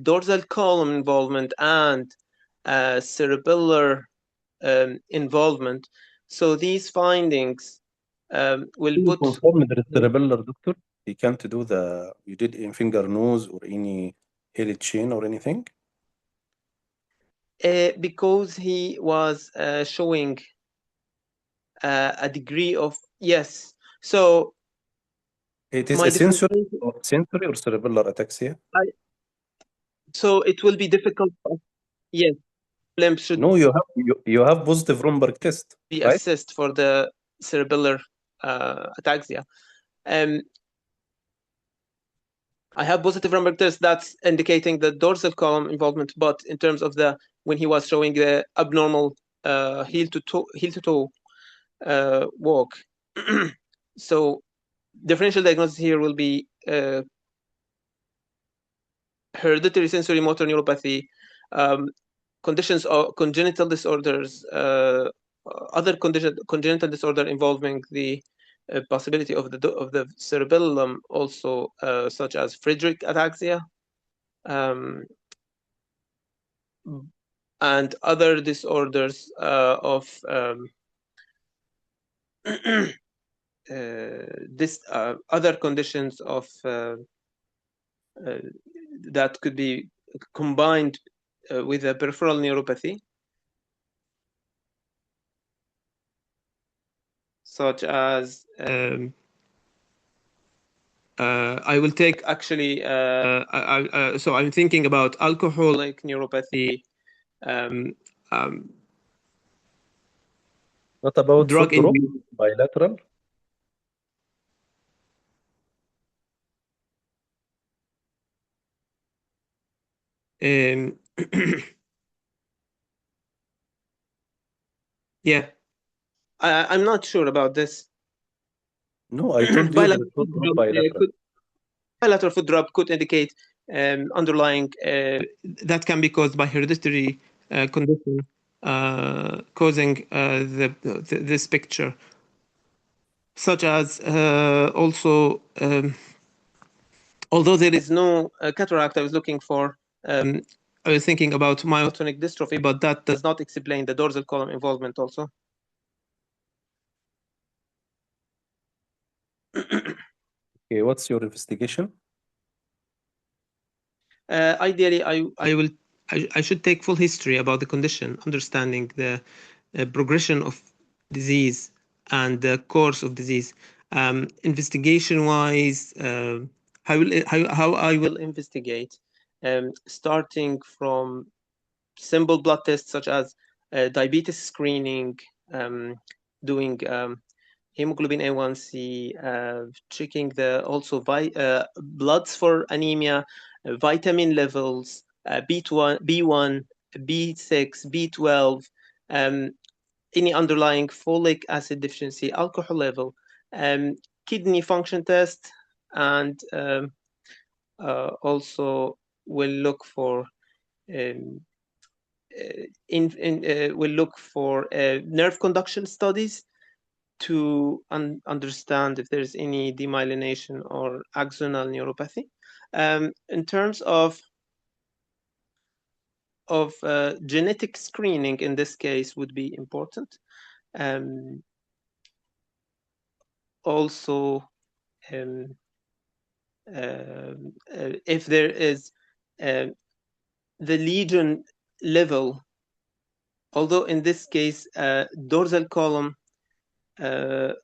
dorsal column involvement and cerebellar involvement. So these findings will put. Confirm there is cerebellar, doctor. You can't do you did in finger nose or any head chain or anything. Because he was showing a degree of yes. So it is a sensory or cerebellar ataxia. So it will be difficult. Yes, limb should. No, you have positive Romberg test. Be right? assessed for the cerebellar ataxia. I have positive Romberg test that's indicating the dorsal column involvement, but in terms of when he was showing the abnormal heel to toe walk. So differential diagnosis here will be hereditary sensory motor neuropathy, conditions of congenital disorders, other congenital disorder involving the possibility of the cerebellum, also such as Friedreich ataxia. and other disorders of other conditions of that could be combined with a peripheral neuropathy, such as I will take actually. So I'm thinking about alcoholic neuropathy. What about Drug foot drop, induced. bilateral? Yeah, I'm not sure about this. No, I told you there is foot drop bilateral. Bilateral foot drop could indicate underlying that can be caused by hereditary condition causing this picture, such as also although there is no cataract, I was looking for. I was thinking about myotonic dystrophy, but that does not explain the dorsal column involvement also. Okay, what's your investigation? Ideally, I should take full history about the condition, understanding the progression of disease and the course of disease. Investigation-wise, how I will investigate, starting from simple blood tests such as diabetes screening, doing hemoglobin A1C, checking the also bloods for anemia, vitamin levels, B1, B6, B12, any underlying folic acid deficiency, alcohol level, kidney function test, and also will look for will look for nerve conduction studies to understand if there's any demyelination or axonal neuropathy. In terms of genetic screening, in this case, would be important. Also, if there is the lesion level, although in this case, dorsal column, there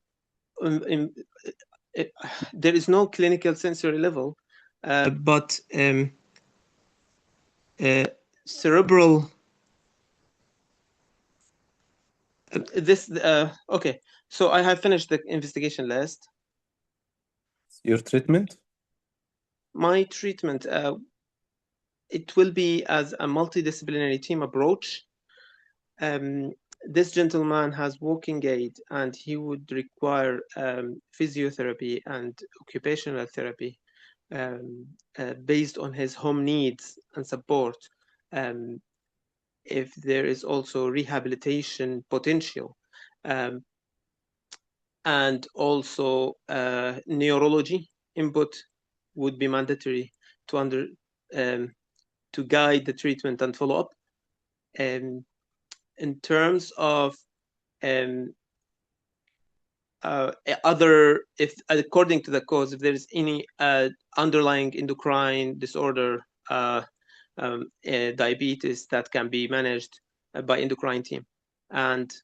is no clinical sensory level, but cerebral. Okay. So I have finished the investigation list. Your treatment? My treatment, it will be as a multidisciplinary team approach. This gentleman has walking aid, and he would require physiotherapy and occupational therapy based on his home needs and support. If there is also rehabilitation potential, and also neurology input would be mandatory to guide the treatment and follow up. In terms of if according to the cause, if there is any underlying endocrine disorder, diabetes, that can be managed by endocrine team, and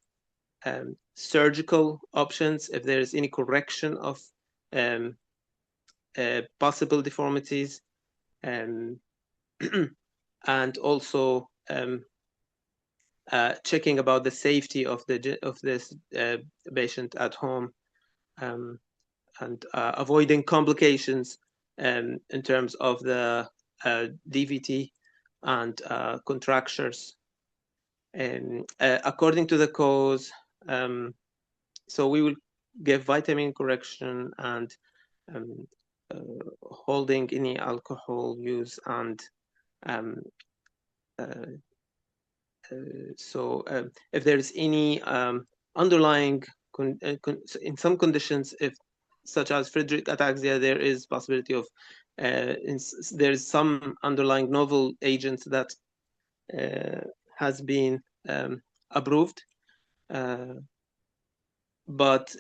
surgical options if there is any correction of possible deformities, and also checking about the safety of this patient at home, and avoiding complications in terms of the DVT and contractures. According to the cause, so we will give vitamin correction and holding any alcohol use, and so if there is any underlying in some conditions, if such as Friedreich ataxia, there is possibility of there is some underlying novel agents that has been approved, but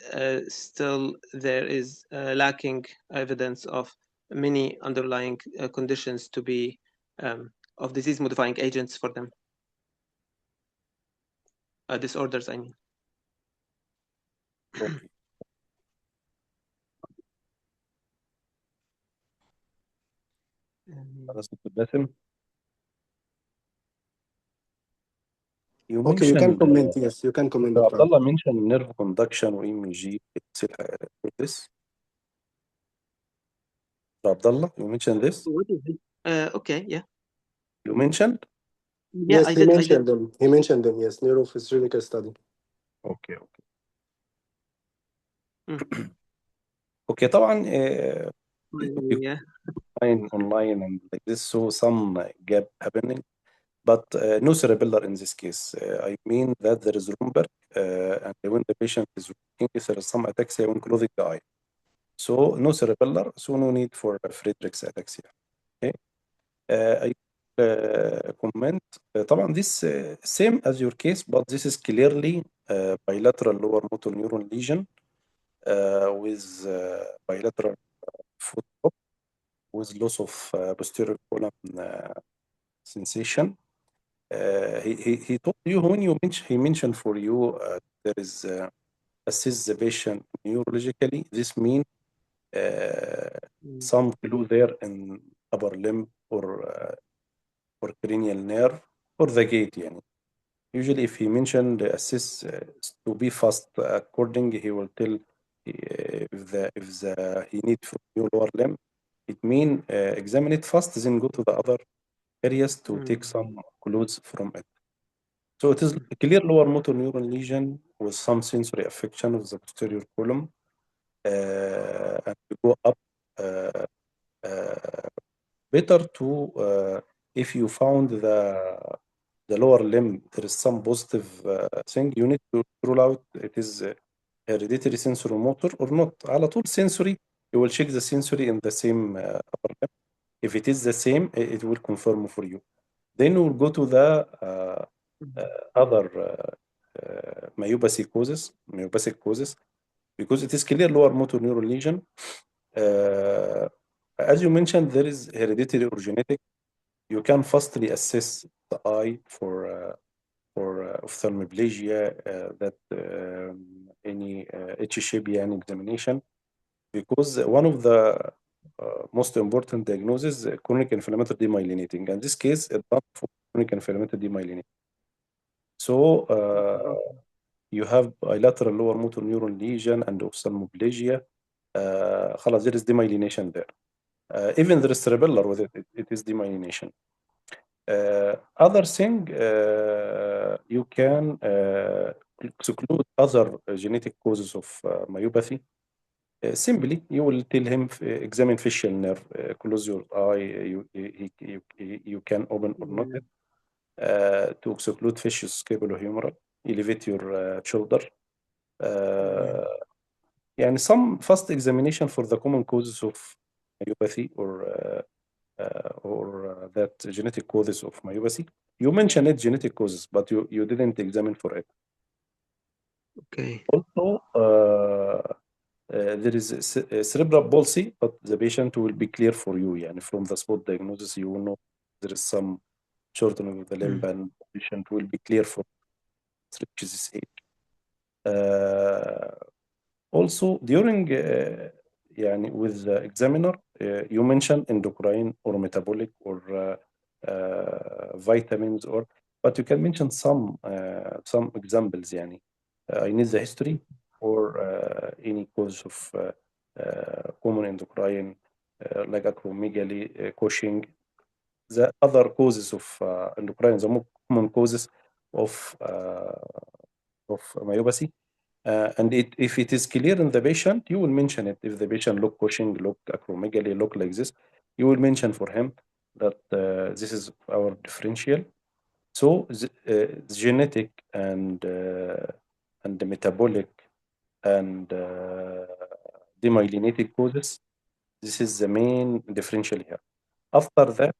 still there is lacking evidence of many underlying conditions to be of disease-modifying agents for them. Disorders, I mean. Okay. خلاص Dr. Bassem. You Okay, you can mentioned comment. Yes, you can comment, Dr. Dr. Abdullah mentioned nerve conduction و EMG. This Dr. Abdullah, you mentioned this. What is it? Okay, yeah. You mentioned. Yeah, Yes, I he did. mentioned them. He mentioned them. Yes, neurophysiological study. Okay. Okay. طبعا Yeah. online and like this, so some gap happening, but no cerebellar in this case. I mean that there is rumor, and when the patient is working, there is some ataxia when closing the eye. So no cerebellar, so no need for Friedreich's ataxia. Okay. I comment. طبعا this same as your case, but this is clearly bilateral lower motor neuron lesion with bilateral foot drop with loss of posterior column sensation. He told you when he mentioned for you there is assess the patient neurologically. This means some clue there in upper limb or cranial nerve or the gate. يعني. Usually, if he mentioned assess to be fast, according he will tell if he need for new lower limb, it mean examine it fast, then go to the other areas to take some clues from it. So it is a clear lower motor neuron lesion with some sensory affection of the posterior column, and to go up. Better to if you found the lower limb there is some positive thing, you need to rule out it is hereditary sensory motor or not. على طول sensory, you will check the sensory in the same upper limb. If it is the same, it will confirm for you. Then we'll go to the other myopathy causes, myopathic causes, because it is clear lower motor neuron lesion. As you mentioned, there is hereditary or genetic. You can firstly assess the eye for ophthalmoplegia, that any H-shape examination, because one of the most important diagnoses chronic inflammatory demyelinating. In this case, it's done for chronic inflammatory demyelinating. So you have bilateral lower motor neuron lesion and ophthalmoplegia. خلاص, there is demyelination there. Even there is cerebellar with it, it is demyelination. Other thing, you can exclude other genetic causes of myopathy. Simply, you will tell him examine facial nerve, close your eye, you can open or not it, to exclude facial scapulohumeral, elevate your shoulder. يعني some fast examination for the common causes of myopathy or that genetic causes of myopathy. You mentioned it genetic causes, but you didn't examine for it. Okay. Also, there is cerebral palsy, but the patient will be clear for you. يعني from the spot diagnosis, you will know there is some shortening of the limb, and the patient will be clear for reaches this age. Also, during يعني with the examiner, you mentioned endocrine or metabolic or vitamins, but you can mention some examples. يعني I need the history or any cause of common endocrine like acromegaly, Cushing, the other causes of endocrine, the more common causes of myopathy. And if it is clear in the patient, you will mention it. If the patient look Cushing, look acromegaly, look like this, you will mention for him that this is our differential. So genetic and the metabolic and demyelinating causes, this is the main differential here. After that,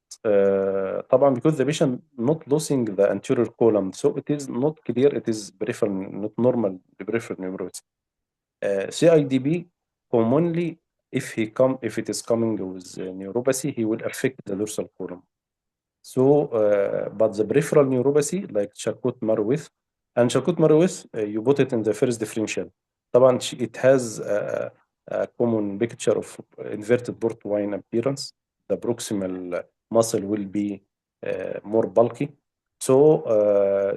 طبعا because the patient not losing the anterior column, so it is not clear it is peripheral, not normal peripheral neuropathy. CIDP commonly, if it is coming with neuropathy, he will affect the dorsal column. So, but the peripheral neuropathy like Charcot-Marie-Tooth, and Charcot-Marie-Tooth, you put it in the first differential. طبعا it has a common picture of inverted port-wine appearance. The proximal muscle will be more bulky. So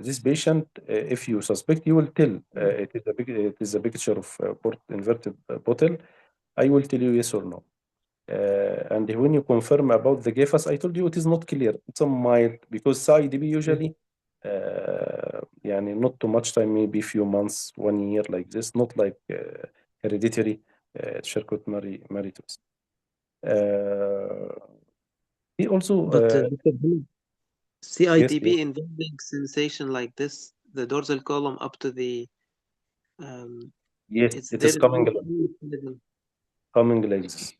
this patient, if you suspect, you will tell it is a picture of inverted bottle. I will tell you yes or no. And when you confirm about the GFAS, I told you it is not clear. It's a mild because CIDP usually يعني not too much time, maybe few months, 1 year like this, not like hereditary Charcot-Marie-Tooth. He also But Dr. Hamid, yes, CIDP yes, involving sensation like this, the dorsal column up to the yes, it's it there is is coming like this.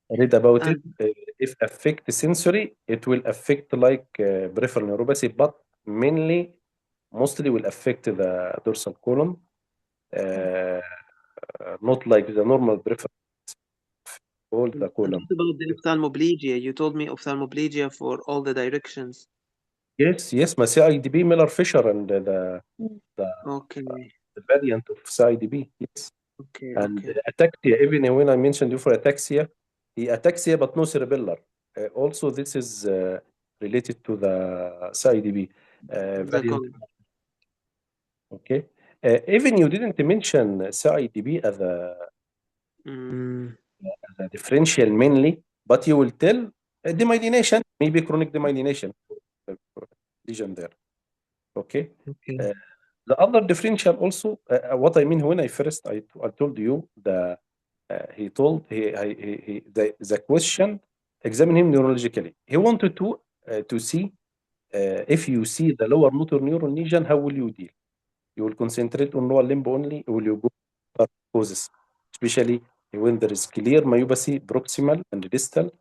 Read about it. and If affect sensory, it will affect like peripheral neuropathy, but mainly, mostly will affect the dorsal column, not like the normal peripheral, all the column. what about the ophthalmoplegia? You told me ophthalmoplegia for all the directions. Yes, yes, my CIDP Miller Fisher and the, Okay, the variant of CIDP. Yes, okay, and okay. ataxia. Even when I mentioned you for ataxia, the ataxia but no cerebellar. Also, this is related to the CIDP The variant. column. Okay. Even you didn't mention CIDP Mm, as a differential mainly, but you will tell demyelination, maybe chronic demyelination lesion there. Okay. okay. The other differential also, what I mean when I told you the question examine him neurologically. He wanted to see if you see the lower motor neuron lesion, how will you deal? You will concentrate on lower limb only, or will you go for causes, especially when there is clear myopathy, proximal and distal.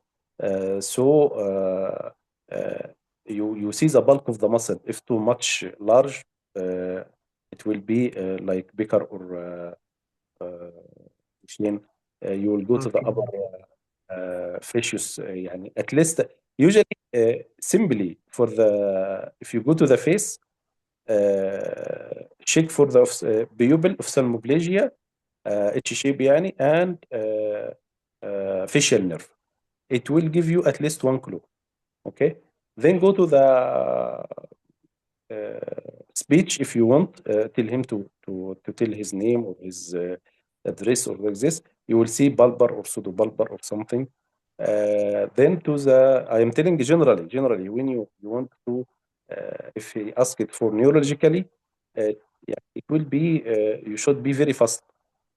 So you see the bulk of the muscle. If too much large, it will be like Becker or Michelin. You will go to the Okay. upper fascius. يعني at least usually simply for the if you go to the face, check for the pupil ophthalmoplegia, H shape يعني, and facial nerve. It will give you at least one clue. Okay, then go to the speech if you want. Tell him to tell his name or his address or like this. You will see bulbar or pseudobulbar or something. Then I am telling generally when you want to, if he ask it for neurologically, yeah, it will be, you should be very fast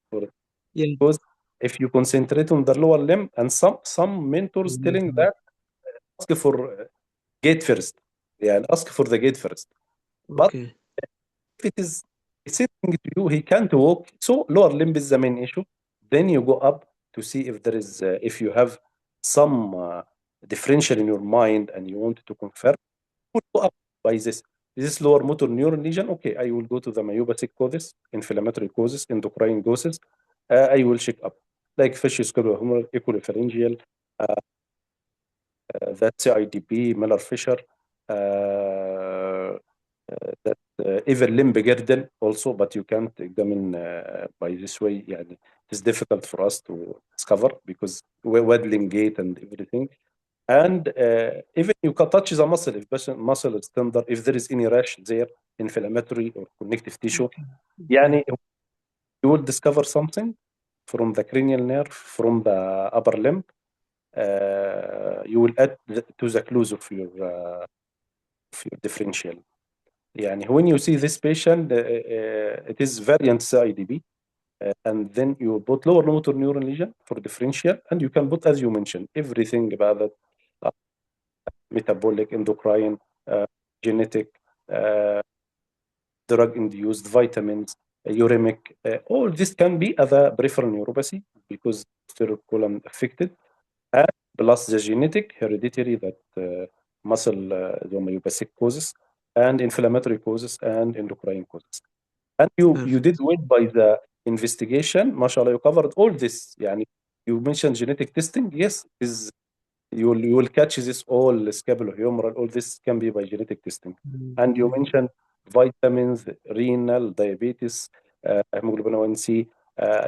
for it. Yeah. Because if you concentrate on the lower limb, and some mentors telling that ask for gate first. Yeah, ask for the gate first. But Okay. if it is sitting to you, he can't walk, so lower limb is the main issue. Then you go up to see if there is, if you have some differential in your mind and you want to confirm, you go up by this. This lower motor neuron lesion, okay, I will go to the myopathic causes, inflammatory causes, endocrine causes. I will check up, like fascioscapulohumeral, equilopharyngeal, that CIDP, Miller-Fisher, that even limb girdle also, but you can't examine by this way. يعني it is difficult for us to discover because waddling gait and everything. And even you can touch the muscle if the muscle is tender, if there is any rash there, inflammatory or connective tissue. يعني you will discover something from the cranial nerve, from the upper limb. You will add to the clues of your differential. يعني when you see this patient, it is variant CIDP, and then you put lower motor neuron lesion for differential, and you can put, as you mentioned, everything about that, metabolic, endocrine, genetic, drug-induced vitamins, uremic. All this can be as a peripheral neuropathy because the column affected. And plus the genetic hereditary that muscle the myopathic causes and inflammatory causes and endocrine causes. And you did Perfect. well by the investigation. MashaAllah, you covered all this. Yani, you mentioned genetic testing. Yes, is you will catch this all scapulohumeral, all this can be by genetic testing. And you mentioned vitamins, renal, diabetes, hemoglobin A1C.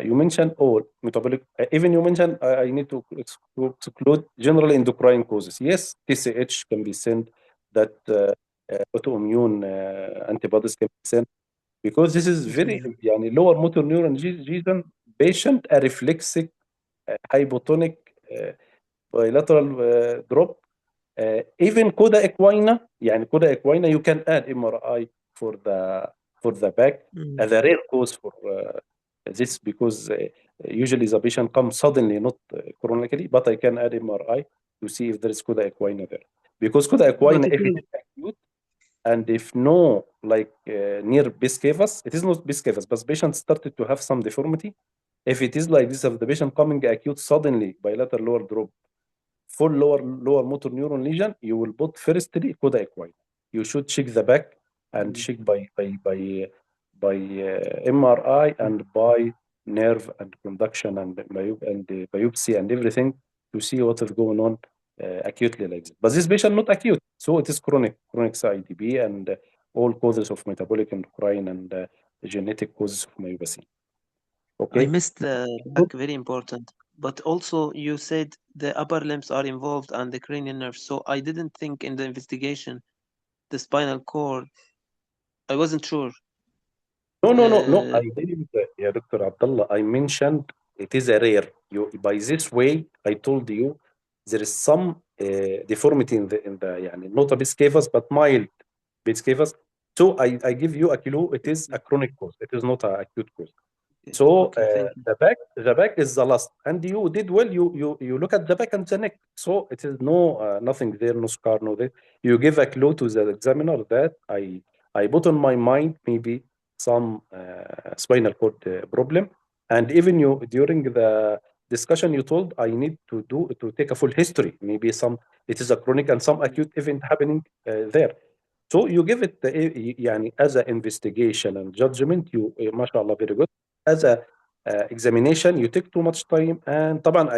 You mentioned all metabolic. Even you mentioned I need to exclude general endocrine causes. Yes, TSH can be sent. That autoimmune antibodies can be sent because this is very Okay. يعني lower motor neuron region patient a reflexic hypotonic bilateral drop. Even coda equina يعني coda equina you can add MRI for the back as a rare cause for this because usually the patient comes suddenly not chronically, but I can add MRI to see if there is coda equina there because coda But equina it if it is is acute and if no, like near biscavus, it is not biscavus, but patient started to have some deformity. If it is like this, if the patient coming acute suddenly bilateral lower drop, full lower motor neuron lesion, you will put firstly coda equine. You should check the back and check by MRI and by nerve and conduction and biopsy and everything to see what is going on acutely like this. But this patient not acute, so it is chronic CIDP and all causes of metabolic endocrine and genetic causes of myopathy. I Okay. missed the back, very important. But also you said the upper limbs are involved and the cranial nerve. So I didn't think in the investigation the spinal cord. I wasn't sure. No. Uh, I didn't, yeah, Dr. Abdullah. I mentioned it is a rare. You by this way, I told you there is some deformity in the يعني not a biscavus but mild biscavus. So I give you a clue. It is a chronic cause. It is not a acute cause. okay, So okay, thank you. the back is the last, and you did well. You look at the back and the neck. So it is no nothing there, no scar, no there. You give a clue to the examiner that I put on my mind maybe some spinal cord problem, and even you during the discussion you told I need to take a full history. Maybe some it is a chronic and some acute event happening there. So you give it يعني as an investigation and judgment. You mashallah very good. As a examination you take too much time, and طبعا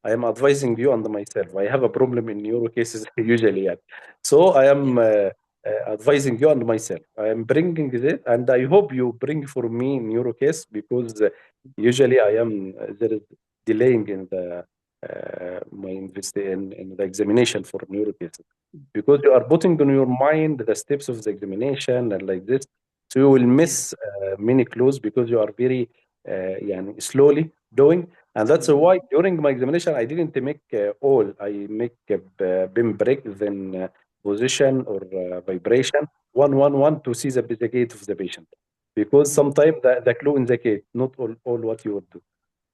I am advising you and myself. I have a problem in neuro cases usually يعني. So I am advising you and myself. I am bringing it, and I hope you bring for me neuro case because usually I am there is delaying in the my in the examination for neuro cases because you are putting on your mind the steps of the examination and like this, so you will Yeah. miss many clues because you are very يعني slowly doing, and that's why during my examination I didn't make all. I make beam break, then position or vibration, one to see the gait of the patient, because sometimes the clue in the gait, not all what you would do.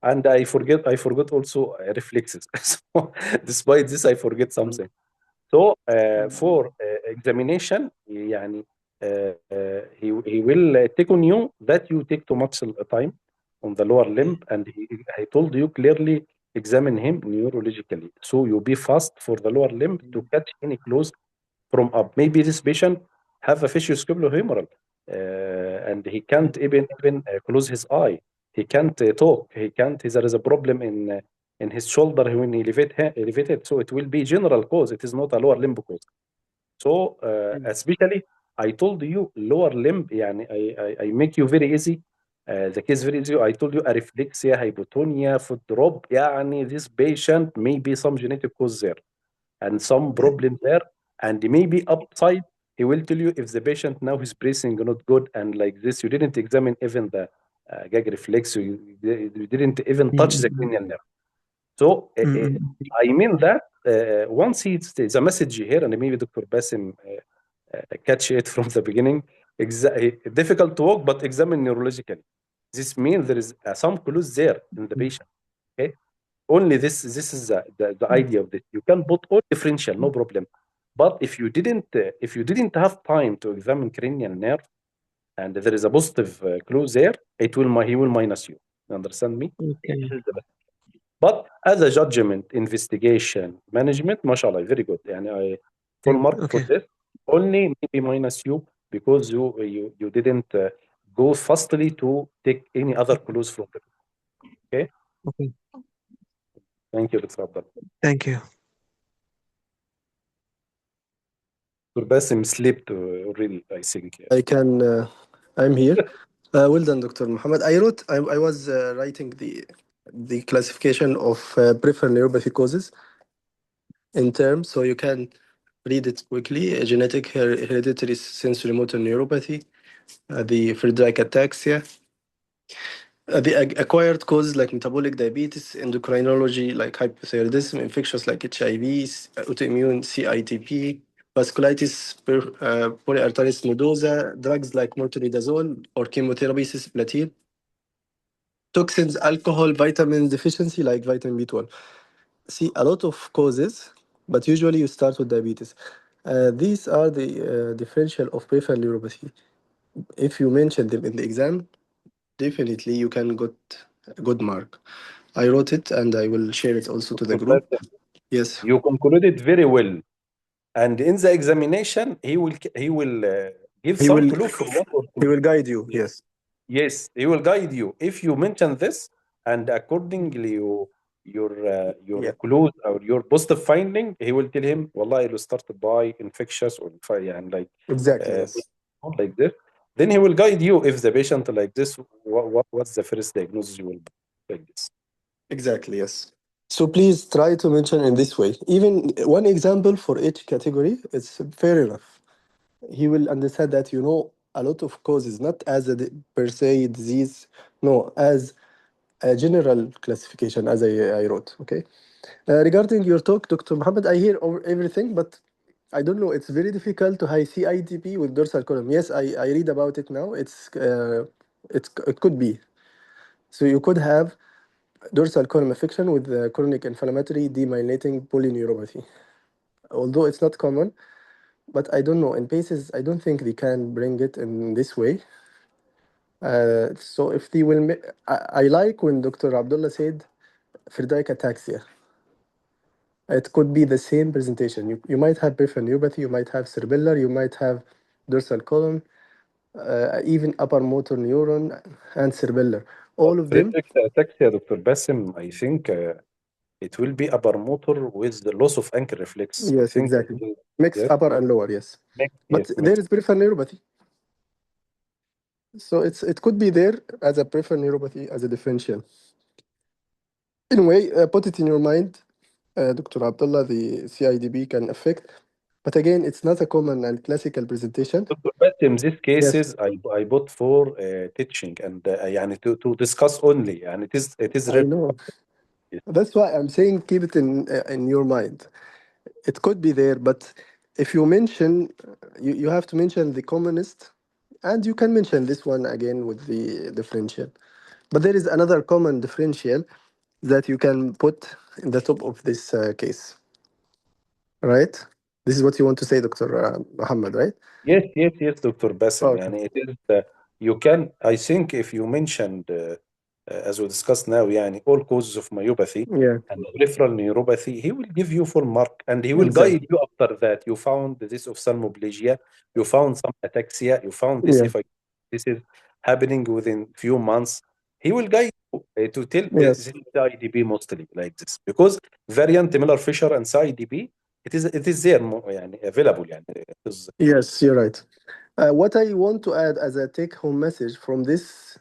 And I forgot also reflexes. So despite this, I forget something. So for examination يعني he will take on you that you take too much time on the lower limb, and he told you clearly examine him neurologically. So you be fast for the lower limb to catch any clues from up. Maybe this patient have a facioscapulohumeral, and he can't even close his eye. He can't talk. He can't. There is a problem in his shoulder when he elevated. So it will be general cause. It is not a lower limb cause. So especially I told you lower limb. يعني I make you very easy. The case very easy. I told you areflexia, hypotonia, foot drop. يعني this patient may be some genetic cause there and some problem there, and maybe upside he will tell you if the patient now is breathing not good and like this. You didn't examine even the gag reflex. You didn't even touch the cranial nerve. So I mean that once the message here, and maybe Dr. Basim catch it from the beginning. Difficult to walk, but examine neurologically. This means there is some clues there in the patient. Okay, only this is the idea of this. You can put all differential, no problem. But if you didn't have time to examine cranial nerve, and there is a positive clue there, he will minus you. You understand me? Okay. This is the best. But as a judgment, investigation, management, mashallah, very good. And I full mark for Okay. this. Only maybe minus you because you didn't go fastly to take any other clues from them. Okay. Okay. Thank you, Dr. Abdullah. Thank you. Dr. Basim slept already, I think. I can. I'm here. Well done, Dr. Muhammad. I wrote. I was writing the classification of peripheral neuropathy causes in terms, so you can read it quickly. Genetic hereditary sensory motor neuropathy, the Friedreich ataxia, the acquired causes like metabolic diabetes, endocrinology like hypothyroidism, infectious like HIV, autoimmune CIDP, vasculitis, polyarteritis nodosa, drugs like metronidazole or chemotherapy cisplatin, toxins, alcohol, vitamin deficiency like vitamin B12. See, a lot of causes, but usually you start with diabetes. These are the differential of peripheral neuropathy. If you mention them in the exam, definitely you can get a good mark. I wrote it and I will share it also to the Dr. group. Basim, Yes, you concluded very well. And in the examination, he will give he some will clue for one or he two. will guide you. Yes. Yes, Yes, he will guide you. If you mention this and accordingly your yeah, clues or your positive finding, he will tell him, Wallah, you start by infectious or and exactly. uh, Yes, like this. Then he will guide you if the patient like this, what's the first diagnosis you will like this. exactly. Yes. So please try to mention in this way. Even one example for each category, it's fair enough. He will understand that you know a lot of causes, not as a per se disease, no, as a general classification, as I wrote. Okay. Regarding your talk, Dr. Muhammad, I hear over everything, but I don't know. It's very difficult to high CIDP with dorsal column. Yes, I read about it now. It could be. So you could have dorsal column affection with chronic inflammatory demyelinating polyneuropathy. Although it's not common, but I don't know. In cases, I don't think they can bring it in this way. So if they will, I like when Dr. Abdullah said Friedreich ataxia. It could be the same presentation. You might have peripheral neuropathy, you might have cerebellar, you might have dorsal column, even upper motor neuron and cerebellar. But All of them. Friedrich ataxia, Dr. Basim, I think it will be upper motor with the loss of ankle reflex. I Yes, think exactly. Mix yes, upper and lower, yes. But yes, there is peripheral neuropathy. So it could be there as a peripheral neuropathy as a differential. Anyway, put it in your mind, Dr. Abdullah, the CIDB can affect. But again, it's not a common and classical presentation. Dr. Basim, these Yes, cases I put for teaching and يعني to discuss only and it is I rare. know. That's why I'm saying keep it in your mind. It could be there, but if you mention, you have to mention the commonest, and you can mention this one again with the differential. But there is another common differential that you can put in the top of this case, right? This is what you want to say, Dr. Muhammad, right? Yes, yes, yes, Dr. Basim. Okay. يعني it is you can I think if you mentioned as we discussed now يعني all causes of myopathy Yeah, and peripheral neuropathy he will give you full mark and he will guide exactly. you after that you found this ophthalmoplegia you found some ataxia you found this Yeah, if this is happening within few months he will guide you to tell this yes, is CIDP mostly like this because variant Miller Fisher and CIDP it is there يعني available يعني it is yes, you're right. What I want to add as a take-home message from this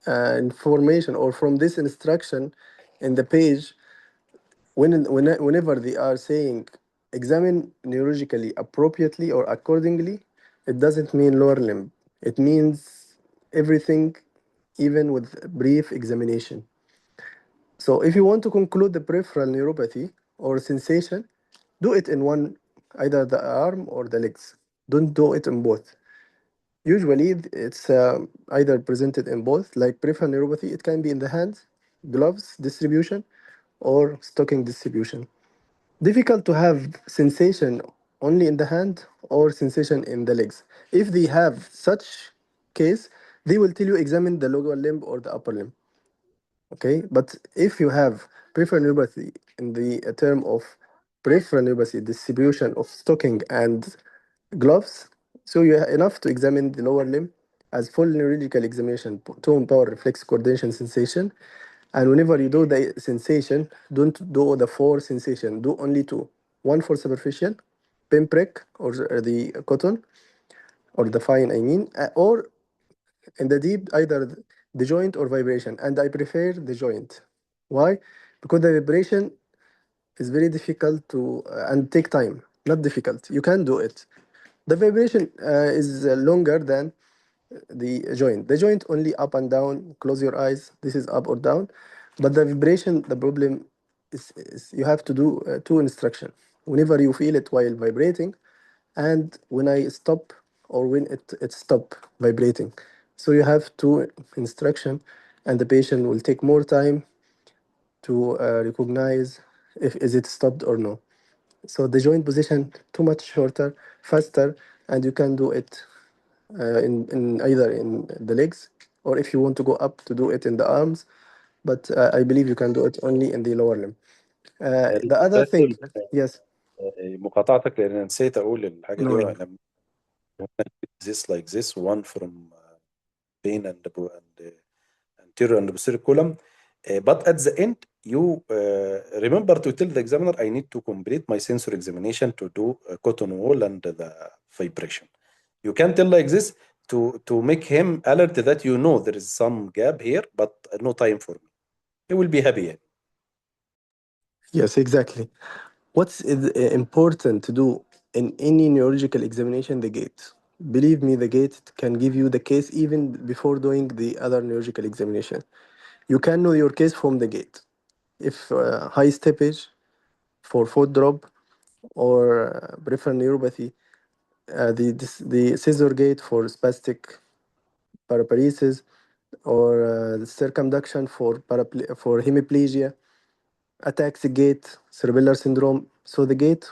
information or from this instruction in the page, whenever they are saying examine neurologically appropriately or accordingly, it doesn't mean lower limb. It means everything, even with brief examination. So if you want to conclude the peripheral neuropathy or sensation, do it in one, either the arm or the legs. Don't do it in both. Usually, it's either presented in both, like peripheral neuropathy, it can be in the hands, gloves distribution, or stocking distribution. Difficult to have sensation only in the hand or sensation in the legs. If they have such case, they will tell you examine the lower limb or the upper limb. Okay, but if you have peripheral neuropathy in the term of peripheral neuropathy distribution of stocking and gloves, so you have enough to examine the lower limb as full neurological examination, tone, power, reflex, coordination, sensation. And whenever you do the sensation, don't do the four sensation, do only two. One for superficial, pinprick or the cotton or the fine, I mean, or in the deep, either the joint or vibration. And I prefer the joint. Why? Because the vibration is very difficult to and take time. Not difficult. You can do it. The vibration is longer than the joint. The joint only up and down. Close your eyes. This is up or down. But the vibration, the problem is you have to do two instruction. Whenever you feel it while vibrating, and when I stop or when it stop vibrating. So you have two instruction, and the patient will take more time to recognize if is it stopped or no. So the joint position too much shorter, faster, and you can do it in either in the legs, or if you want to go up to do it in the arms. But I believe you can do it only in the lower limb. The other thing, دكتور، yes, مقاطعتك لان نسيت اقول الحاجه دي. no, لما this like this one from pain and anterior and posterior column. But at the end, you remember to tell the examiner, I need to complete my sensor examination to do cotton wool and the vibration. You can tell like this to make him alert that you know there is some gap here, but no time for me. He will be happy. yes, exactly. What's important to do in any neurological examination? The gait. Believe me, the gait can give you the case even before doing the other neurological examination. You can know your case from the gait. If high steppage for foot drop or peripheral neuropathy, the scissor gait for spastic paraparesis, or the circumduction for hemiplegia, ataxic gait, cerebellar syndrome. So the gait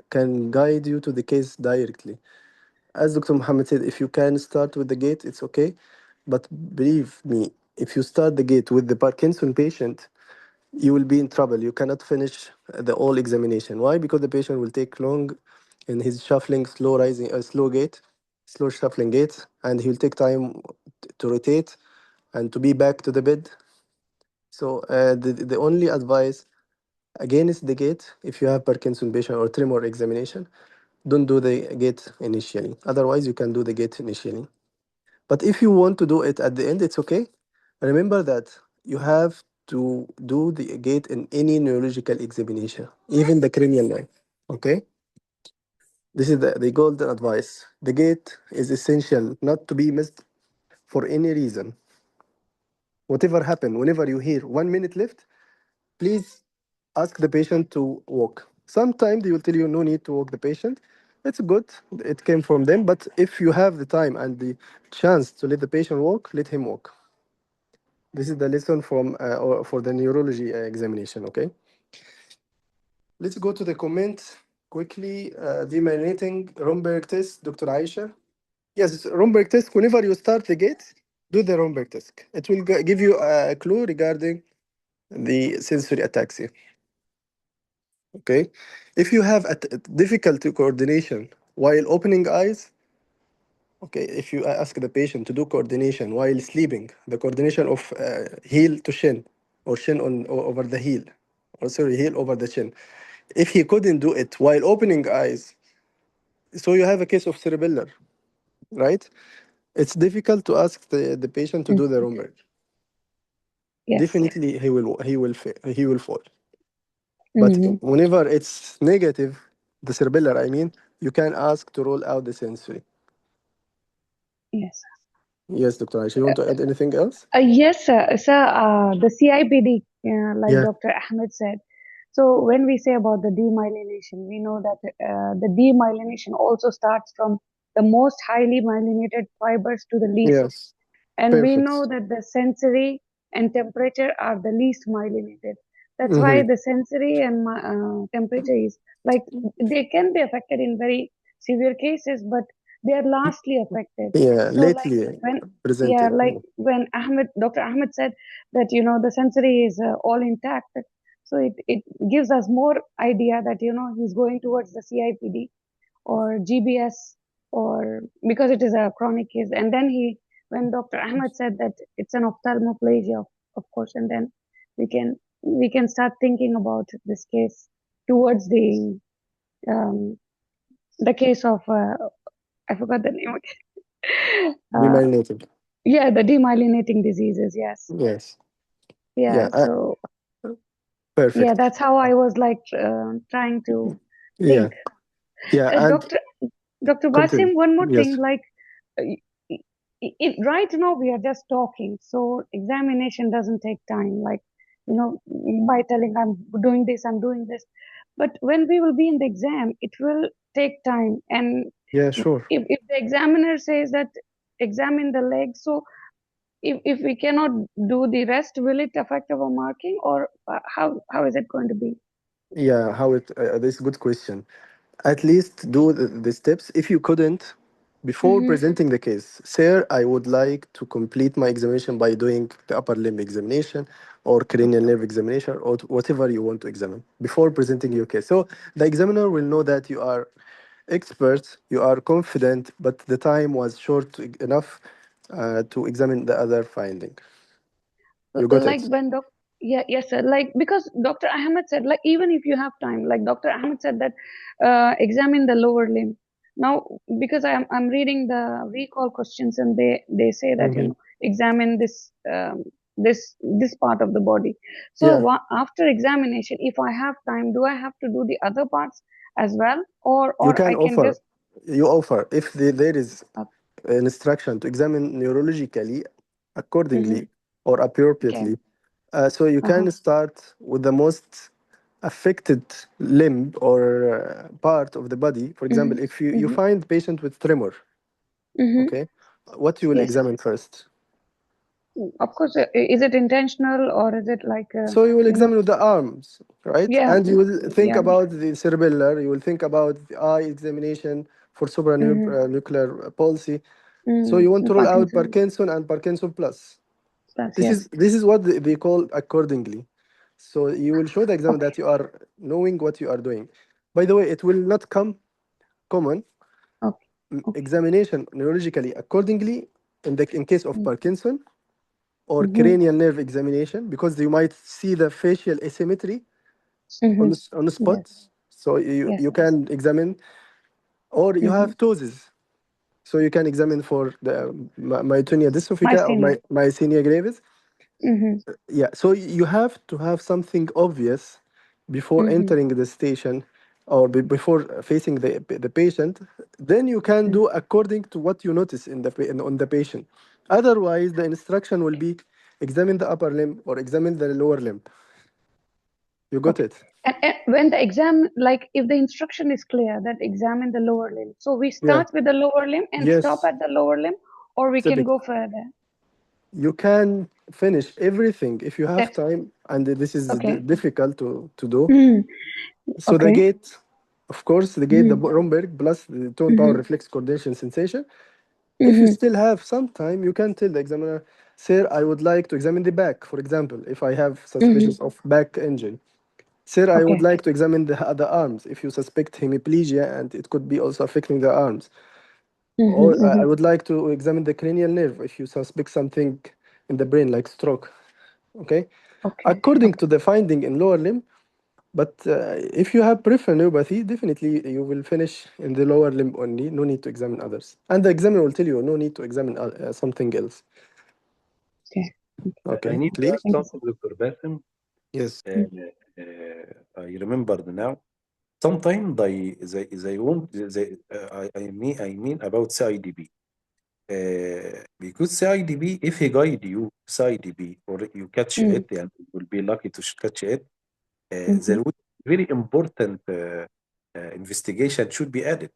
can guide you to the case directly. As Dr. Muhammad said, if you can start with the gait, it's okay. But believe me, if you start the gait with the Parkinson patient, you will be in trouble. You cannot finish the whole examination. Why? Because the patient will take long in his shuffling, slow rising, slow gait, slow shuffling gait, and he will take time to rotate and to be back to the bed. So the only advice against the gait, if you have Parkinson patient or tremor examination, don't do the gait initially. Otherwise, you can do the gait initially. But if you want to do it at the end, it's okay. Remember that you have to do the gait in any neurological examination, even the cranial line. Okay? This is the golden advice. The gait is essential, not to be missed for any reason. Whatever happened, whenever you hear 1 minute left, please ask the patient to walk. Sometimes they will tell you no need to walk the patient. It's good. It came from them. But if you have the time and the chance to let the patient walk, let him walk. This is the lesson from or for the neurology examination. Okay. Let's go to the comment quickly. Demyelinating Romberg test, Dr. Aisha. Yes, Romberg test. Whenever you start the gate, do the Romberg test. It will give you a clue regarding the sensory ataxia. Okay. If you have a difficulty coordination while opening eyes, okay, if you ask the patient to do coordination while sleeping, the coordination of heel to shin or shin on over the heel, or sorry, heel over the chin. If he couldn't do it while opening eyes, so you have a case of cerebellar, right? It's difficult to ask the patient to do the Mhm. Romberg. Yes. Definitely, he will fall. But Hmm. whenever it's negative, the cerebellar, I mean, you can ask to roll out the sensory. Yes. Yes, Dr. Aisha, you want to add anything else? Yes, sir. The CIPD, like Yeah. Dr. Ahmed said. So when we say about the demyelination, we know that the demyelination also starts from the most highly myelinated fibers to the least. Yes. And we know Perfect. that the sensory and temperature are the least myelinated. That's why Mm-hmm. the sensory and temperature is like they can be affected in very severe cases, but they are lastly affected. Yeah, So like lately when presented. when Dr. Ahmed said that the sensory is all intact, so it gives us more idea that he's going towards the CIPD or GBS, or because it is a chronic case. And then when Dr. Ahmed said that it's an ophthalmoplegia, of course, and then we can start thinking about this case towards um, the case of I forgot the name. uh, Demyelinated. yeah, the demyelinating diseases. Yes, Yes. yeah. Yeah. So yeah, Perfect. that's how I was like trying to Yeah. think. Yeah. And Dr. continue. Basim, one more thing, Yes. like uh, right now we are just talking, so examination doesn't take time, like by telling I'm doing this. But when we will be in the exam, it will take time. And Yeah. Sure. if the examiner says that examine the leg, so if we cannot do the rest, will it affect our marking, or how is it going to be? Yeah. How it? This is a good question. At least do the steps. If you couldn't, before Mm-hmm. presenting the case, sir, I would like to complete my examination by doing the upper limb examination or cranial Okay. nerve examination or whatever you want to examine before presenting your case. So the examiner will know that you are expert, you are confident, but the time was short enough to examine the other finding. You got Like it? when yeah, yes sir, like because Dr. Ahmed said, like even if you have time, like Dr. Ahmed said that examine the lower limb. Now because I'm reading the recall questions, and they say that Mhm. examine this part of the body. So Yeah, after examination, if I have time, do I have to do the other parts as well, you or can I can offer. just You offer if there is uh, an instruction to examine neurologically mm-hmm, accordingly or okay, appropriately. So you uh-huh, can start with the most affected limb or part of the body. For mm-hmm, example, if you mm-hmm, find patient with tremor, mm-hmm, okay, what you will yes. examine first? Of course, is it intentional, or is it like So you will examine with the arms, right? yeah, And you will think yeah. about the cerebellar. You will think about the eye examination for Mm-hmm. supranuclear palsy. So you want Mm-hmm. to rule out Parkinson Parkinson and Parkinson plus. plus, This yes. is this is what they call accordingly. So you will show the examiner Okay, that you are knowing what you are doing. By the way, it will not come common okay, okay. examination neurologically accordingly in case of Parkinson or Mm-hmm. cranial nerve examination because you might see the facial asymmetry Mm-hmm. on the Yes, spots. So yes. you can examine, or you Mm-hmm. have ptosis. So you can examine for the myotonia dystrophica or Myasthenia. myasthenia gravis. Mm-hmm. Yeah, so you have to have something obvious before Mm-hmm. entering the station or before facing the patient. Then you can do according to what you notice on the patient. Otherwise, the instruction will be examine the upper limb or examine the lower limb. You got Okay. it? And when the exam, like if the instruction is clear that examine the lower limb, so we Yeah. start with the lower limb and stop Yes. at the lower limb, or we can Typical. go further. You can finish everything if you have That's time, and this is okay. difficult to do. Mm, So the okay. gate, of course, the gate, the Mm-hmm. Romberg plus the tone power Mm-hmm. reflex coordination sensation. If you Mm-hmm. still have some time, you can tell the examiner, sir, I would like to examine the back, for example, if I have Mm-hmm. suspicions of back injury. Sir, I would Okay. like to examine the arms if you suspect hemiplegia and it could be also affecting the arms. Or Mm-hmm. I Mm-hmm. would like to examine the cranial nerve if you suspect something in the brain like stroke. Okay, Okay. according to Okay. the finding in lower limb. But if you have peripheral neuropathy, definitely you will finish in the lower limb only. No need to examine others. And the examiner will tell you no need to examine something else. Okay. I Okay, need to clear? ask Thank you, sir. something, Dr. Bassem. Yes. Uh, I remembered now. Sometimes they won't I mean about CIDP. Because CIDP, if he guide you CIDP or you catch Mm, it and you will be lucky to catch it, mhm, there would very important investigation should be added.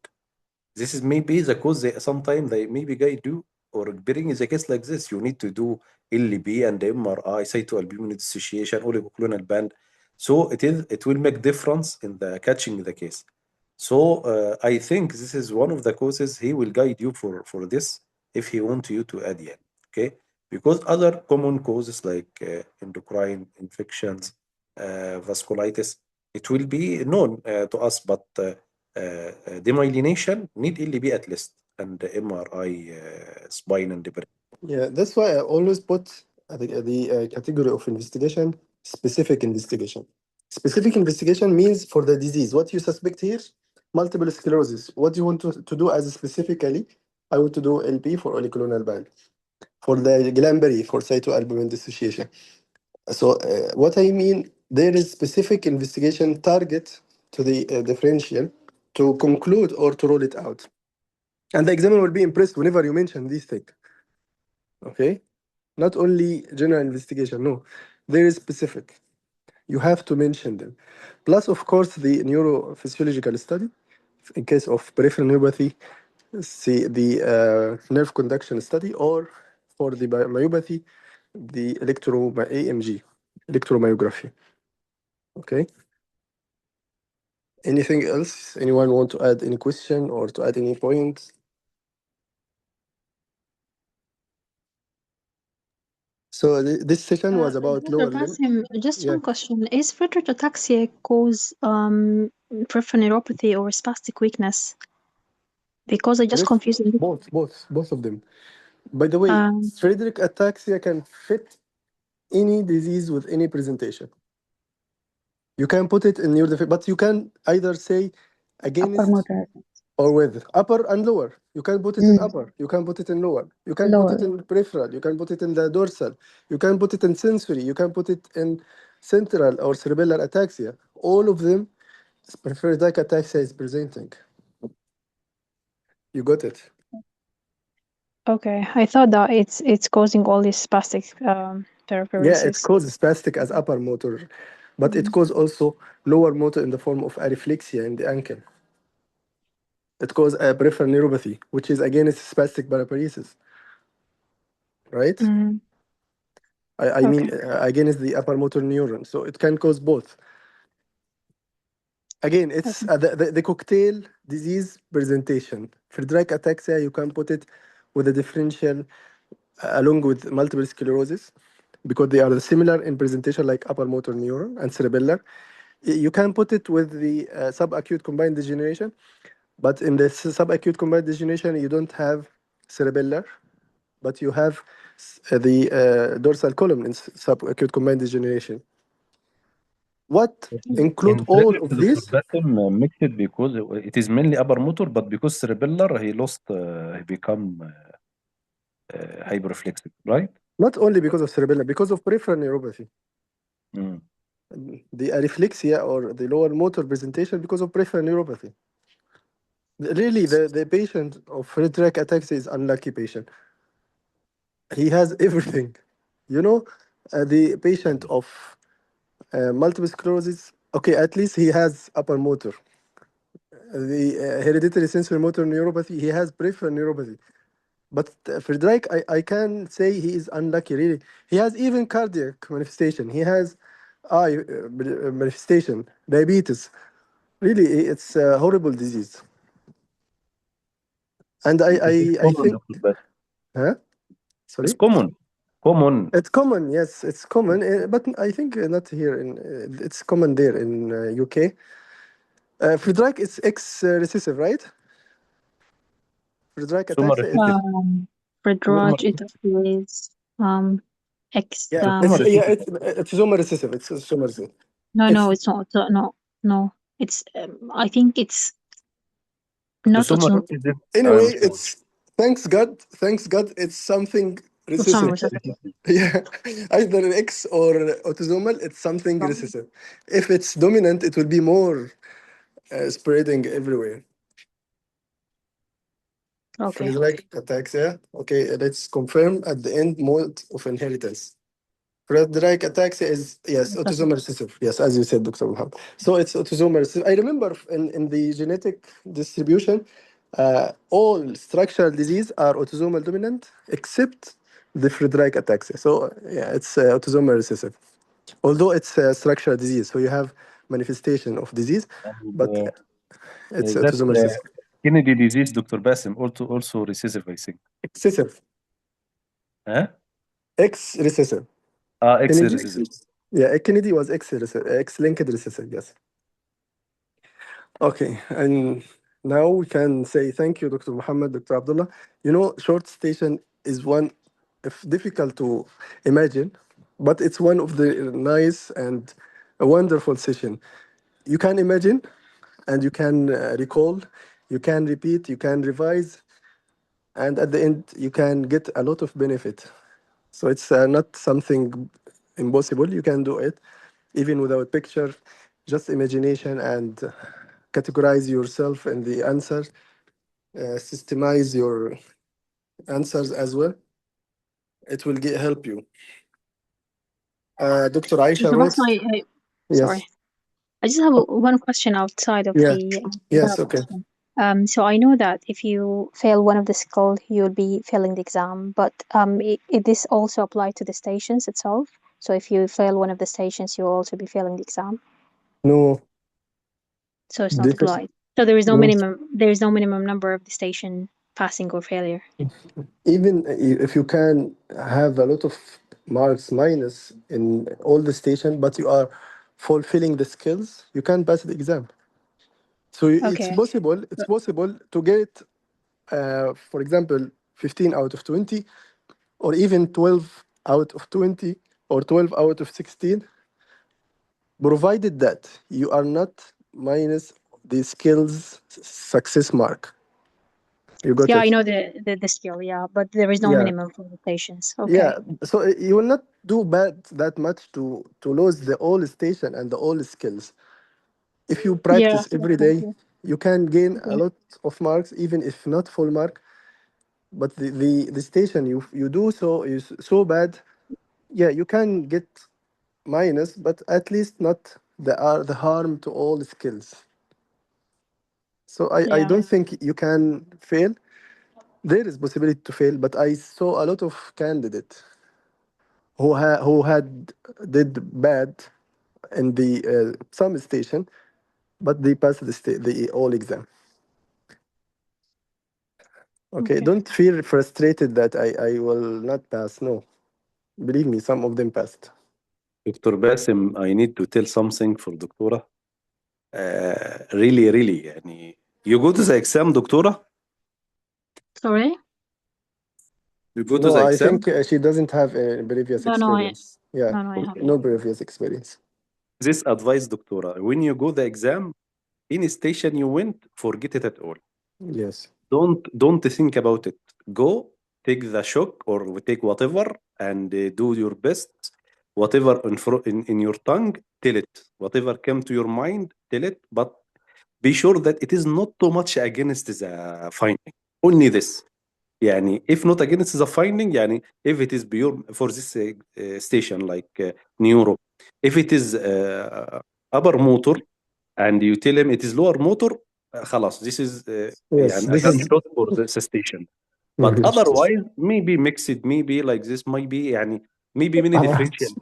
This is maybe the cause they sometimes they maybe guide you or bearing is a case like this. You need to do LB and MRI, cytoalbumin dissociation, oligoclonal band. So it will make difference in the catching the case. So I think this is one of the causes. He will guide you for this if he want you to add yeah. Okay, because other common causes like endocrine infections, vasculitis, it will be known to us, but demyelination need LB at least and MRI, spine and brain. Yeah, that's why I always put the category of investigation specific investigation. Specific investigation means for the disease. What you suspect here, multiple sclerosis. What you want to do as specifically, I want to do LP for oleclonal band. For the Guillain-Barré, for cytoalbumin dissociation. So what I mean, there is specific investigation target to the differential to conclude or to rule it out. And the examiner will be impressed whenever you mention these things. Okay? Not only general investigation, no. There is specific. You have to mention them. Plus, of course, the neurophysiological study. In case of peripheral neuropathy, see the nerve conduction study, or for the myopathy, the AMG, electromyography. Okay. Anything else? Anyone want to add any question or to add any points? So this session was about Dr. lower limb. Basim, just Yeah. one question. Is Friedreich ataxia cause peripheral neuropathy or spastic weakness? Because I just confused it. Both of them. By the way, Friedreich ataxia can fit any disease with any presentation. You can put it in your but you can either say Upper against motor. or with upper and lower. You can put it in upper. You can put it in lower. You can put it Lower. in peripheral. You can put it in the dorsal. You can put it in sensory. You can put it in central or cerebellar ataxia. All of them, Friedreich ataxia is presenting. You got it. Okay, I thought that it's causing all these spastic peripheral Yeah, it causes spastic as upper motor, but it causes also lower motor in the form of areflexia in the ankle. It causes a peripheral neuropathy, which is against spastic paraparesis, right? I mean, against the upper motor neuron. So it can cause both. Again, it's the cocktail disease presentation. Friedreich ataxia, you can put it with a differential along with multiple sclerosis because they are similar in presentation like upper motor neuron and cerebellar. You can put it with the subacute combined degeneration, but in the subacute combined degeneration, you don't have cerebellar, but you have the dorsal column in subacute combined degeneration. What include all of Dr. this? Bassem mixed because it is mainly upper motor, but because cerebellar, he lost, he become hyperreflexive, right? Not only because of cerebellar, because of peripheral neuropathy. The areflexia or the lower motor presentation because of peripheral neuropathy. Really, the patient of Friedreich ataxia is unlucky patient. He has everything. You know, the patient of multiple sclerosis, okay, at least he has upper motor. The hereditary sensory motor neuropathy, he has peripheral neuropathy. But Friedreich, I can say he is unlucky, really. He has even cardiac manifestation. He has eye manifestation, diabetes. Really, it's a horrible disease. And I think... Huh? Sorry? It's common. It's common, yes, it's common, but I think not here. It's common there in UK. Friedreich is X-recessive, right? Friedreich ataxia is... Friedreich is X. Yeah, it's autosomal recessive. It's autosomal recessive. No, it's not. No. It's. I think it's not autosomal. Anyway, it's thanks God, it's something recessive. Yeah, either an X or autosomal, it's something recessive. If it's dominant, it will be more spreading everywhere. Okay. Friedreich ataxia. Okay, let's confirm at the end mode of inheritance. Friedreich ataxia is, yes, autosomal recessive. Yes, as you said, Dr. Mohammed. So it's autosomal recessive. I remember in the genetic distribution, all structural disease are autosomal dominant except the Friedreich ataxia. So yeah, it's autosomal recessive. Although it's a structural disease, so you have manifestation of disease, but It's That's autosomal recessive. Kennedy disease, Dr. Basim, also recessive, I think. Excessive. Huh? X recessive. X Kennedy? recessive. Yeah, Kennedy was X-linked recessive, yes. Okay, and now we can say thank you, Dr. Muhammad, Dr. Abdullah. You know, short station is one, if difficult to imagine, but it's one of the nice and a wonderful session. You can imagine, and you can recall, you can repeat, you can revise, and at the end, you can get a lot of benefit. So it's not something impossible. You can do it, even without picture, just imagination and categorize yourself in the answer, systemize your answers as well. It will help you. Dr. Aisha So wrote, that's why sorry. yes, I just have one question outside of yeah, the yes, that okay. question. So I know that if you fail one of the skills, you'll be failing the exam. But it this also apply to the stations itself. So if you fail one of the stations, you'll also be failing the exam. No, So it's not this, applied. So there is no no. minimum. There is no minimum number of the station passing or failure. Even if you can have a lot of marks minus in all the station, but you are fulfilling the skills, you can pass the exam. So it's Okay. possible. It's But- possible to get, for example, 15 out of 20, or even 12 out of 20, or 12 out of 16, provided that you are not minus the skills success mark. You got Yeah, I it? know the skill. Yeah, but there is no Yeah. minimum for the stations. Okay. Yeah. So you will not do bad that much to lose the all station and the all skills. If you Yeah, practice that's every true. day, Yeah. you can gain a Okay. lot of marks, even if not full mark. But the station you do so is so bad, yeah, you can get minus, but at least not the harm to all skills. So I Yeah. don't think you can fail. There is possibility to fail, but I saw a lot of candidates who had did bad in the some station, but they passed the all exam. Okay, Okay. don't feel frustrated that I will not pass. No, believe me, some of them passed. Dr. Basim, I need to tell something for Doctora. Really, really, يعني, you go to the exam, Doctora? Sorry. You go to No, the I exam? think she doesn't have a previous No, no, experience. Yeah, I haven't. no previous experience. This advice, Doctora, when you go the exam, any station you went, forget it at all. Yes. Don't think about it. Go, take the shock or take whatever, and do your best. Whatever in your tongue, tell it. Whatever came to your mind, tell it. But be sure that it is not too much against the finding. Only this. يعني if not against the finding, يعني if it is pure for this station like neuro, if it is upper motor and you tell him it is lower motor, خلاص this is Yes, يعني a this jump is. shot for the station. But Mhm. otherwise maybe mixed, maybe like this, maybe يعني maybe many differential,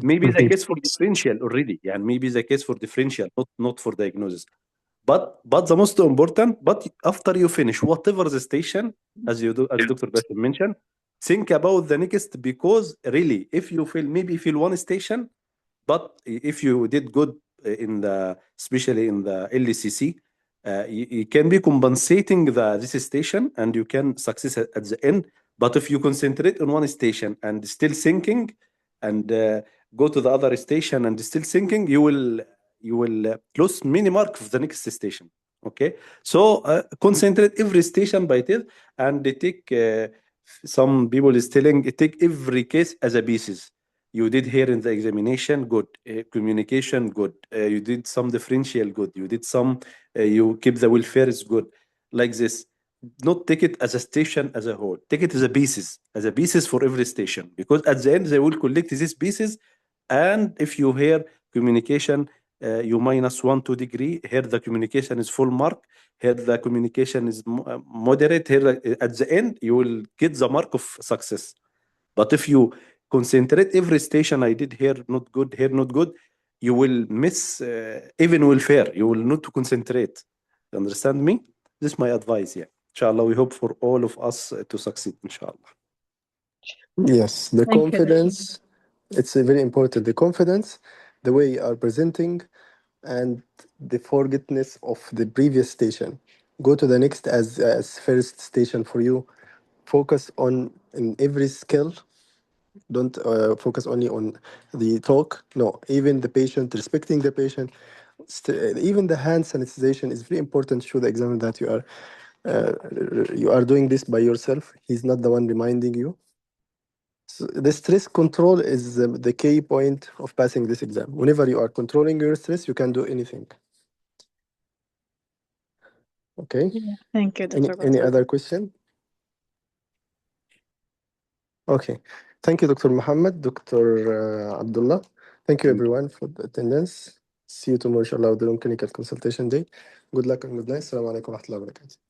maybe the case for differential already, يعني maybe the case for differential, not for diagnosis. But the most important, but after you finish whatever the station, as you do, as Dr. Basim mentioned, think about the next, because really, if you feel maybe feel one station, but if you did good in the, especially in the LCC, you can be compensating this station and you can success at the end. But if you concentrate on one station and still thinking, and go to the other station and still thinking, you will lose many mark of the next station. Okay, so concentrate every station by it, and they take some people is telling take every case as a pieces. You did here in the examination, good. Communication, good. You did some differential, good. You did some, you keep the welfare is good. Like this. Not take it as a station as a whole. Take it as a pieces for every station. Because at the end, they will collect these pieces. And if you hear communication, you minus 1-2 degree, here the communication is full mark, here the communication is moderate, here at the end, you will get the mark of success. But if you concentrate every station I did here not good, here not good, you will miss even welfare. You will not to concentrate. You understand me? This is my advice. Yeah. Inshallah, we hope for all of us to succeed. Inshallah. Yes, the Thank you, confidence, it's very important. The confidence, the way you are presenting, and the forgetfulness of the previous station. Go to the next as first station for you. Focus on in every skill. Don't focus only on the talk. No, even the patient, respecting the patient. Even the hand sanitization is very important. Show the examiner that you are doing this by yourself. He's not the one reminding you. So the stress control is the key point of passing this exam. Whenever you are controlling your stress, you can do anything. Okay. Yeah. Thank you, Any Dr. Batul. other question? Okay. Thank you, Dr. Muhammad, Dr. Abdullah. Thank you, everyone, for the attendance. See you tomorrow, inshallah, with the clinical consultation day. Good luck and good night. Assalamu alaikum wa rahmatullahi wa barakatuh.